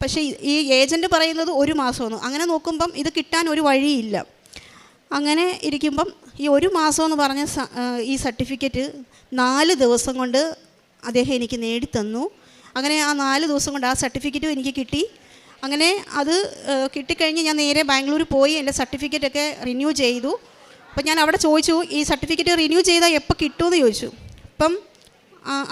പക്ഷേ ഈ ഏജൻറ്റ് പറയുന്നത് 1 മാസമെന്ന്. അങ്ങനെ നോക്കുമ്പം ഇത് കിട്ടാൻ ഒരു വഴിയില്ല. അങ്ങനെ ഇരിക്കുമ്പം ഈ 1 മാസം എന്ന് പറഞ്ഞ ഈ സർട്ടിഫിക്കറ്റ് 4 ദിവസം കൊണ്ട് അദ്ദേഹം എനിക്ക് നേടിത്തന്നു. അങ്ങനെ ആ 4 ദിവസം കൊണ്ട് ആ സർട്ടിഫിക്കറ്റും എനിക്ക് കിട്ടി. അങ്ങനെ അത് കിട്ടിക്കഴിഞ്ഞ് ഞാൻ നേരെ ബാംഗ്ലൂർ പോയി എൻ്റെ സർട്ടിഫിക്കറ്റൊക്കെ റിന്യൂ ചെയ്തു. അപ്പം ഞാൻ അവിടെ ചോദിച്ചു ഈ സർട്ടിഫിക്കറ്റ് റിന്യൂ ചെയ്താൽ എപ്പോൾ കിട്ടുമെന്ന് ചോദിച്ചു. അപ്പം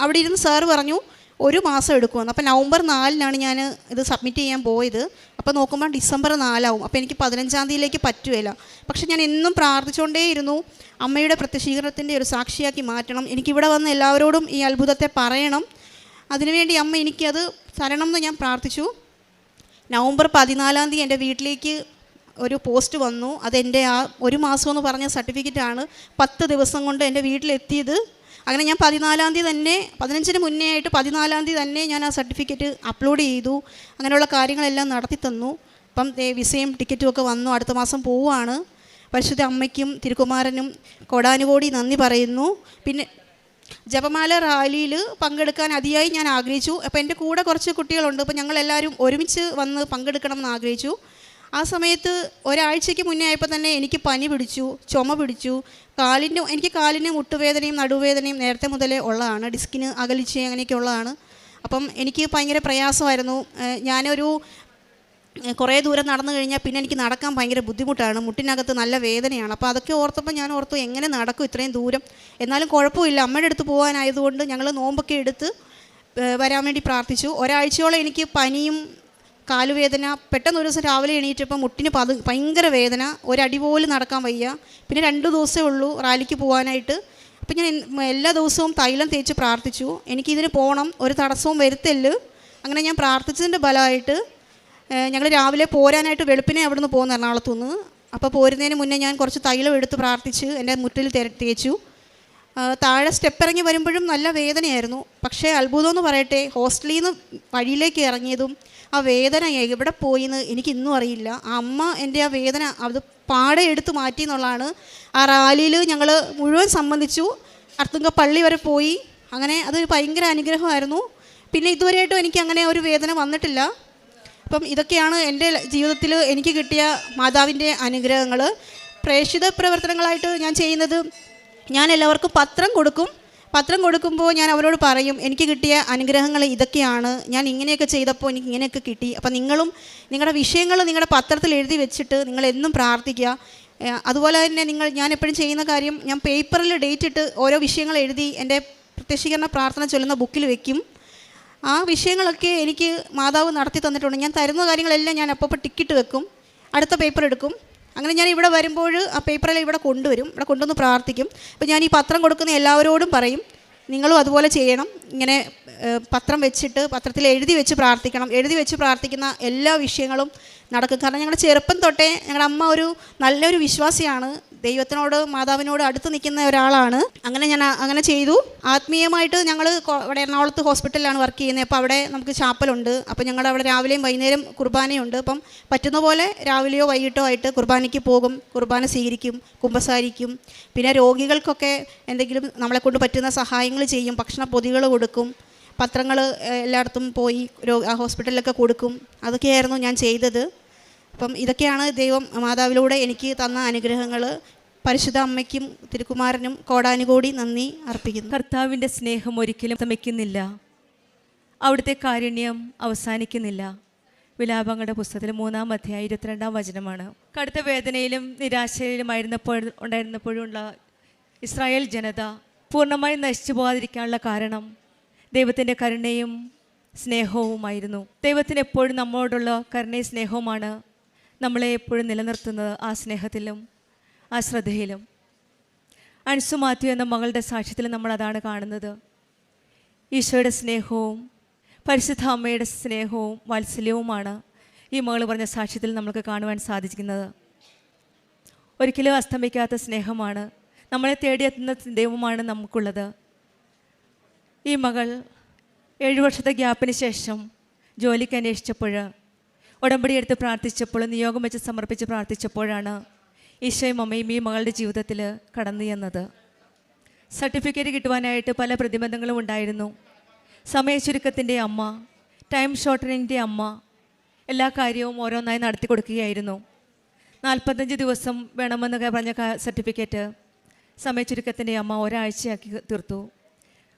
അവിടെ ഇരുന്ന് സാറ് പറഞ്ഞു 1 മാസം എടുക്കുമെന്ന്. അപ്പം നവംബർ 4-നാണ് ഞാൻ ഇത് സബ്മിറ്റ് ചെയ്യാൻ പോയത്. അപ്പോൾ നോക്കുമ്പോൾ ഡിസംബർ 4 അപ്പോൾ എനിക്ക് 15-ാം തീയതിയിലേക്ക് പറ്റുകയില്ല. പക്ഷെ ഞാൻ എന്നും പ്രാർത്ഥിച്ചുകൊണ്ടേയിരുന്നു, അമ്മയുടെ പ്രത്യക്ഷീകരണത്തിൻ്റെ ഒരു സാക്ഷിയാക്കി മാറ്റണം, എനിക്കിവിടെ വന്ന് എല്ലാവരോടും ഈ അത്ഭുതത്തെ പറയണം, അതിനുവേണ്ടി അമ്മ എനിക്കത് തരണം എന്ന് ഞാൻ പ്രാർത്ഥിച്ചു. നവംബർ 14-ാം തീയതി എൻ്റെ വീട്ടിലേക്ക് ഒരു പോസ്റ്റ് വന്നു. അതെൻ്റെ ആ 1 മാസം എന്ന് പറഞ്ഞ സർട്ടിഫിക്കറ്റാണ് 10 ദിവസം കൊണ്ട് എൻ്റെ വീട്ടിലെത്തിയത്. അങ്ങനെ ഞാൻ 14-ാം തീയതി തന്നെ 15-ന് മുന്നേ ആയിട്ട് 14-ാം തീയതി തന്നെ ഞാൻ ആ സർട്ടിഫിക്കറ്റ് അപ്ലോഡ് ചെയ്തു. അങ്ങനെയുള്ള കാര്യങ്ങളെല്ലാം നടത്തി തന്നു. അപ്പം വിസയും ടിക്കറ്റും ഒക്കെ വന്നു, അടുത്ത മാസം പോവുകയാണ്. പരിശുദ്ധ അമ്മയ്ക്കും തിരുക്കുമാരനും കോടാനുകോടി നന്ദി പറയുന്നു. പിന്നെ ജപമാല റാലിയിൽ പങ്കെടുക്കാൻ അതിയായി ഞാൻ ആഗ്രഹിച്ചു. അപ്പോൾ എൻ്റെ കൂടെ കുറച്ച് കുട്ടികളുണ്ട്, അപ്പോൾ ഞങ്ങളെല്ലാവരും ഒരുമിച്ച് വന്ന് പങ്കെടുക്കണം എന്ന് ആഗ്രഹിച്ചു. ആ സമയത്ത് ഒരാഴ്ചയ്ക്ക് മുന്നേ ആയപ്പോൾ തന്നെ എനിക്ക് പനി പിടിച്ചു, ചുമ പിടിച്ചു, എനിക്ക് കാലിന് മുട്ടുവേദനയും നടുവേദനയും നേരത്തെ മുതലേ ഉള്ളതാണ്, ഡിസ്കിന് അകലിച്ച് അങ്ങനെയൊക്കെ ഉള്ളതാണ്. അപ്പം എനിക്ക് ഭയങ്കര പ്രയാസമായിരുന്നു. ഞാനൊരു കുറേ ദൂരം നടന്നു കഴിഞ്ഞാൽ പിന്നെ എനിക്ക് നടക്കാൻ ഭയങ്കര ബുദ്ധിമുട്ടാണ്, മുട്ടിനകത്ത് നല്ല വേദനയാണ്. അപ്പോൾ അതൊക്കെ ഓർത്തപ്പോൾ ഞാൻ ഓർത്തു എങ്ങനെ നടക്കും ഇത്രയും ദൂരം, എന്നാലും കുഴപ്പമില്ല, അമ്മയുടെ അടുത്ത് പോകാനായതുകൊണ്ട് ഞങ്ങൾ നോമ്പൊക്കെ എടുത്ത് വരാൻ വേണ്ടി പ്രാർത്ഥിച്ചു. ഒരാഴ്ചയോളം എനിക്ക് പനിയും കാലുവേദന, പെട്ടെന്ന് ഒരു ദിവസം രാവിലെ എണീറ്റപ്പോൾ മുട്ടിന് ഭയങ്കര വേദന, ഒരടി പോലും നടക്കാൻ വയ്യ. പിന്നെ 2 ദിവസമേ ഉള്ളൂ റാലിക്ക് പോകാനായിട്ട്. അപ്പം ഞാൻ എല്ലാ ദിവസവും തൈലം തേച്ച് പ്രാർത്ഥിച്ചു, എനിക്കിതിന് പോകണം, ഒരു തടസ്സവും വരുത്തല്ല്. അങ്ങനെ ഞാൻ പ്രാർത്ഥിച്ചതിൻ്റെ ഫലമായിട്ട് ഞങ്ങൾ രാവിലെ പോരാനായിട്ട് വെളുപ്പിനെ അവിടെ നിന്ന് പോകുന്നു എറണാകുളത്തുനിന്ന്. അപ്പോൾ പോരുന്നതിന് മുന്നേ ഞാൻ കുറച്ച് തൈലം എടുത്ത് പ്രാർത്ഥിച്ച് എൻ്റെ മുട്ടിൽ തേച്ചു. താഴെ സ്റ്റെപ്പ് ഇറങ്ങി വരുമ്പോഴും നല്ല വേദനയായിരുന്നു. പക്ഷേ അത്ഭുതം എന്ന് പറയട്ടെ, ഹോസ്റ്റലിൽ നിന്ന് വഴിയിലേക്ക് ഇറങ്ങിയതും ആ വേദന എവിടെ പോയിന്ന് എനിക്ക് ഇന്നും അറിയില്ല. ആ അമ്മ എൻ്റെ ആ വേദന അത് പാടെ എടുത്ത് മാറ്റി എന്നുള്ളതാണ്. ആ റാലിയിൽ ഞങ്ങൾ മുഴുവൻ സംബന്ധിച്ചു, അർത്തുങ്ക പള്ളി വരെ പോയി. അങ്ങനെ അതൊരു ഭയങ്കര അനുഗ്രഹമായിരുന്നു. പിന്നെ ഇതുവരെയായിട്ടും എനിക്ക് അങ്ങനെ ഒരു വേദന വന്നിട്ടില്ല. അപ്പം ഇതൊക്കെയാണ് എൻ്റെ ജീവിതത്തിൽ എനിക്ക് കിട്ടിയ മാതാവിൻ്റെ അനുഗ്രഹങ്ങൾ. പ്രേക്ഷിത പ്രവർത്തനങ്ങളായിട്ട് ഞാൻ ചെയ്യുന്നത്, ഞാൻ എല്ലാവർക്കും പത്രം കൊടുക്കുമ്പോൾ ഞാൻ അവരോട് പറയും എനിക്ക് കിട്ടിയ അനുഗ്രഹങ്ങൾ ഇതൊക്കെയാണ്, ഞാൻ ഇങ്ങനെയൊക്കെ ചെയ്തപ്പോൾ എനിക്ക് ഇങ്ങനെയൊക്കെ കിട്ടി. അപ്പം നിങ്ങളും നിങ്ങളുടെ വിഷയങ്ങൾ നിങ്ങളുടെ പത്രത്തിൽ എഴുതി വെച്ചിട്ട് നിങ്ങളെന്നും പ്രാർത്ഥിക്കുക. അതുപോലെ തന്നെ ഞാൻ എപ്പോഴും ചെയ്യുന്ന കാര്യം, ഞാൻ പേപ്പറിൽ ഡേറ്റ് ഇട്ട് ഓരോ വിഷയങ്ങൾ എഴുതി എൻ്റെ പ്രത്യക്ഷീകരണ പ്രാർത്ഥന ചൊല്ലുന്ന ബുക്കിൽ വെക്കും. ആ വിഷയങ്ങളൊക്കെ എനിക്ക് മാതാവ് നടത്തി തന്നിട്ടുണ്ട്. ഞാൻ തരുന്ന കാര്യങ്ങളെല്ലാം ഞാൻ അപ്പോൾ ടിക്കറ്റ് വെക്കും, അടുത്ത പേപ്പർ എടുക്കും. അങ്ങനെ ഞാൻ ഇവിടെ വരുമ്പോൾ ആ പേപ്പറെല്ലാം ഇവിടെ കൊണ്ടുവരും, ഇവിടെ കൊണ്ടുവന്ന് പ്രാർത്ഥിക്കും. അപ്പോൾ ഞാൻ ഈ പത്രം കൊടുക്കുന്ന എല്ലാവരോടും പറയും, നിങ്ങളും അതുപോലെ ചെയ്യണം. ഇങ്ങനെ പത്രം വെച്ചിട്ട് പത്രത്തിൽ എഴുതി വെച്ച് പ്രാർത്ഥിക്കണം. എഴുതി വെച്ച് പ്രാർത്ഥിക്കുന്ന എല്ലാ വിഷയങ്ങളും നടക്കും. കാരണം ഞങ്ങളുടെ ചെറുപ്പം തൊട്ടേ ഞങ്ങളുടെ അമ്മ ഒരു നല്ലൊരു വിശ്വാസിയാണ്, ദൈവത്തിനോട് മാതാവിനോട് അടുത്ത് നിൽക്കുന്ന ഒരാളാണ്. അങ്ങനെ ചെയ്തു. ആത്മീയമായിട്ട് ഞങ്ങൾ ഇവിടെ എറണാകുളത്ത് ഹോസ്പിറ്റലിലാണ് വർക്ക് ചെയ്യുന്നത്. അപ്പോൾ അവിടെ നമുക്ക് ചാപ്പലുണ്ട്. അപ്പോൾ ഞങ്ങളുടെ അവിടെ രാവിലെയും വൈകുന്നേരം കുർബാനയുണ്ട്. അപ്പം പറ്റുന്ന പോലെ രാവിലെയോ വൈകിട്ടോ ആയിട്ട് കുർബാനയ്ക്ക് പോകും, കുർബാന സ്വീകരിക്കും, കുമ്പസാരിക്കും. പിന്നെ രോഗികൾക്കൊക്കെ എന്തെങ്കിലും നമ്മളെ കൊണ്ട് പറ്റുന്ന സഹായങ്ങൾ ചെയ്യും, ഭക്ഷണ പൊതികൾ കൊടുക്കും, പത്രങ്ങൾ എല്ലായിടത്തും പോയി ഹോസ്പിറ്റലിലൊക്കെ കൊടുക്കും. അതൊക്കെയായിരുന്നു ഞാൻ ചെയ്തത്. അപ്പം ഇതൊക്കെയാണ് ദൈവം മാതാവിലൂടെ എനിക്ക് തന്ന അനുഗ്രഹങ്ങൾ. പരിശുദ്ധ അമ്മയ്ക്കും തിരുക്കുമാരനും കോടാനുകോടി നന്ദി അർപ്പിക്കുന്നു. കർത്താവിൻ്റെ സ്നേഹം ഒരിക്കലും തമയ്ക്കുന്നില്ല, അവിടുത്തെ കാരുണ്യം അവസാനിക്കുന്നില്ല. വിലാപങ്ങളുടെ പുസ്തകത്തിൽ 3-ാം അധ്യായം 22-ാം വചനമാണ്. കടുത്ത വേദനയിലും ഉണ്ടായിരുന്നപ്പോഴുള്ള ഇസ്രായേൽ ജനത പൂർണ്ണമായി നശിച്ചു പോകാതിരിക്കാനുള്ള കാരണം ദൈവത്തിൻ്റെ കരുണയും സ്നേഹവുമായിരുന്നു. ദൈവത്തിന് എപ്പോഴും നമ്മളോടുള്ള കരുണയും സ്നേഹവുമാണ് നമ്മളെ എപ്പോഴും നിലനിർത്തുന്നത്. ആ സ്നേഹത്തിലും ആ ശ്രദ്ധയിലും അൻസു മാത്യു എന്ന മകളുടെ സാക്ഷ്യത്തിൽ നമ്മളതാണ് കാണുന്നത്. ഈശോയുടെ സ്നേഹവും പരിശുദ്ധ അമ്മയുടെ സ്നേഹവും വാത്സല്യവുമാണ് ഈ മകൾ പറഞ്ഞ സാക്ഷ്യത്തിൽ നമുക്ക് കാണുവാൻ സാധിക്കുന്നത്. ഒരിക്കലും അസ്തമിക്കാത്ത സ്നേഹമാണ്, നമ്മളെ തേടിയെത്തുന്ന ദൈവമാണ് നമുക്കുള്ളത്. ഈ മകൾ 7 വർഷത്തെ ഗ്യാപ്പിന് ശേഷം ജോലിക്ക് അന്വേഷിച്ചപ്പോൾ, ഉടമ്പടി എടുത്ത് പ്രാർത്ഥിച്ചപ്പോൾ, നിയോഗം വെച്ച് സമർപ്പിച്ച് പ്രാർത്ഥിച്ചപ്പോഴാണ് ഈശോയും അമ്മയും ഈ മകളുടെ ജീവിതത്തിൽ കടന്നു ചെന്നത്. സർട്ടിഫിക്കറ്റ് കിട്ടുവാനായിട്ട് പല പ്രതിബന്ധങ്ങളും ഉണ്ടായിരുന്നു. സമയച്ചുരുക്കത്തിൻ്റെ അമ്മ, ടൈം ഷോർട്ടനിങ്ങിൻ്റെ അമ്മ, എല്ലാ കാര്യവും ഓരോന്നായി നടത്തി കൊടുക്കുകയായിരുന്നു. 45 ദിവസം വേണമെന്ന് പറഞ്ഞ സർട്ടിഫിക്കറ്റ് സമയച്ചുരുക്കത്തിൻ്റെ അമ്മ ഒരാഴ്ചയാക്കി തീർത്തു.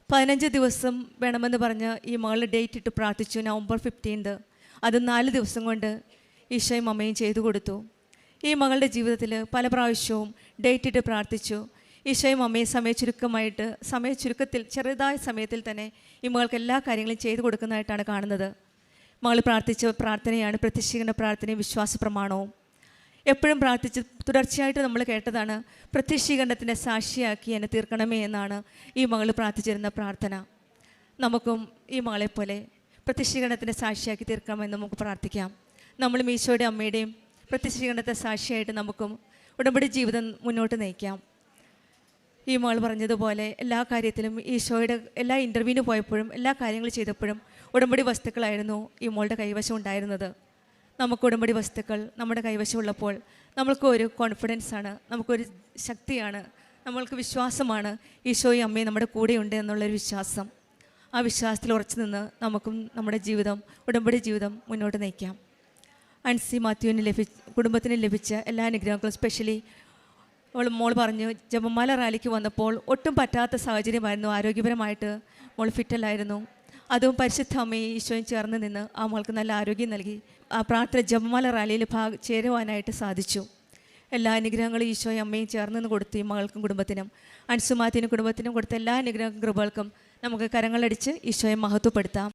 15 ദിവസം വേണമെന്ന് പറഞ്ഞ് ഈ മകളുടെ ഡേറ്റ് ഇട്ട് പ്രാർത്ഥിച്ചു, നവംബർ 15. അത് 4 ദിവസം കൊണ്ട് ഈശോയും അമ്മയും ചെയ്തു കൊടുത്തു. ഈ മകളുടെ ജീവിതത്തിൽ പല പ്രാവശ്യവും ഡേറ്റ് ഇട്ട് പ്രാർത്ഥിച്ചു. ഈശോയും അമ്മയും സമയച്ചുരുക്കത്തിൽ ചെറുതായ സമയത്തിൽ തന്നെ ഈ മകൾക്ക് എല്ലാ കാര്യങ്ങളും ചെയ്തു കൊടുക്കുന്നതായിട്ടാണ് കാണുന്നത്. മകൾ പ്രാർത്ഥിച്ച പ്രാർത്ഥനയാണ് പ്രത്യക്ഷീകരണ പ്രാർത്ഥനയും വിശ്വാസ പ്രമാണവും. എപ്പോഴും പ്രാർത്ഥിച്ച് തുടർച്ചയായിട്ട് നമ്മൾ കേട്ടതാണ്, പ്രത്യക്ഷീകരണത്തിൻ്റെ സാക്ഷിയാക്കി എന്നെ തീർക്കണമേ എന്നാണ് ഈ മകൾ പ്രാർത്ഥിച്ചിരുന്ന പ്രാർത്ഥന. നമുക്കും ഈ മകളെപ്പോലെ പ്രത്യക്ഷീകരണത്തിൻ്റെ സാക്ഷിയാക്കി തീർക്കാമെന്ന് നമുക്ക് പ്രാർത്ഥിക്കാം. നമ്മളും ഈശോയുടെ അമ്മയുടെയും പ്രത്യക്ഷീകരണത്തെ സാക്ഷിയായിട്ട് നമുക്കും ഉടമ്പടി ജീവിതം മുന്നോട്ട് നയിക്കാം. ഈ മകൾ പറഞ്ഞതുപോലെ എല്ലാ കാര്യത്തിലും ഈശോയുടെ എല്ലാ ഇൻ്റർവ്യൂവിന് പോയപ്പോഴും എല്ലാ കാര്യങ്ങൾ ചെയ്തപ്പോഴും ഉടമ്പടി വസ്തുക്കളായിരുന്നു ഈ മോളുടെ കൈവശം ഉണ്ടായിരുന്നത്. നമുക്ക് ഉടമ്പടി വസ്തുക്കൾ നമ്മുടെ കൈവശമുള്ളപ്പോൾ നമ്മൾക്കൊരു കോൺഫിഡൻസാണ്, നമുക്കൊരു ശക്തിയാണ്, നമ്മൾക്ക് വിശ്വാസമാണ് ഈശോയും അമ്മയും നമ്മുടെ കൂടെയുണ്ട് എന്നുള്ളൊരു വിശ്വാസം. ആ വിശ്വാസത്തിൽ ഉറച്ചു നിന്ന് നമുക്കും നമ്മുടെ ജീവിതം, ഉടമ്പടി ജീവിതം മുന്നോട്ട് നയിക്കാം. അൻസി മാത്യുവിന് കുടുംബത്തിന് ലഭിച്ച എല്ലാ അനുഗ്രഹങ്ങളും, സ്പെഷ്യലി മോൾ പറഞ്ഞു, ജപമാല റാലിക്ക് വന്നപ്പോൾ ഒട്ടും പറ്റാത്ത സാഹചര്യമായിരുന്നു, ആരോഗ്യപരമായിട്ട് മോൾ ഫിറ്റല്ലായിരുന്നു. അതും പരിശുദ്ധ അമ്മയും ഈശോയും ചേർന്ന് നിന്ന് ആ മോൾക്ക് നല്ല ആരോഗ്യം നൽകി ആ പ്രാർത്ഥന ജപമാല റാലിയിൽ ചേരുവാനായിട്ട് സാധിച്ചു. എല്ലാ അനുഗ്രഹങ്ങളും ഈശോയും അമ്മയും ചേർന്ന് നിന്ന് കൊടുത്തു ഈ മകൾക്കും കുടുംബത്തിനും. അൻസുമാത്തിനും കുടുംബത്തിനും കൊടുത്ത എല്ലാ അനുഗ്രഹ കൃപകൾക്കും നമുക്ക് കരങ്ങളടിച്ച് ഈശോയെ മഹത്വപ്പെടുത്താം.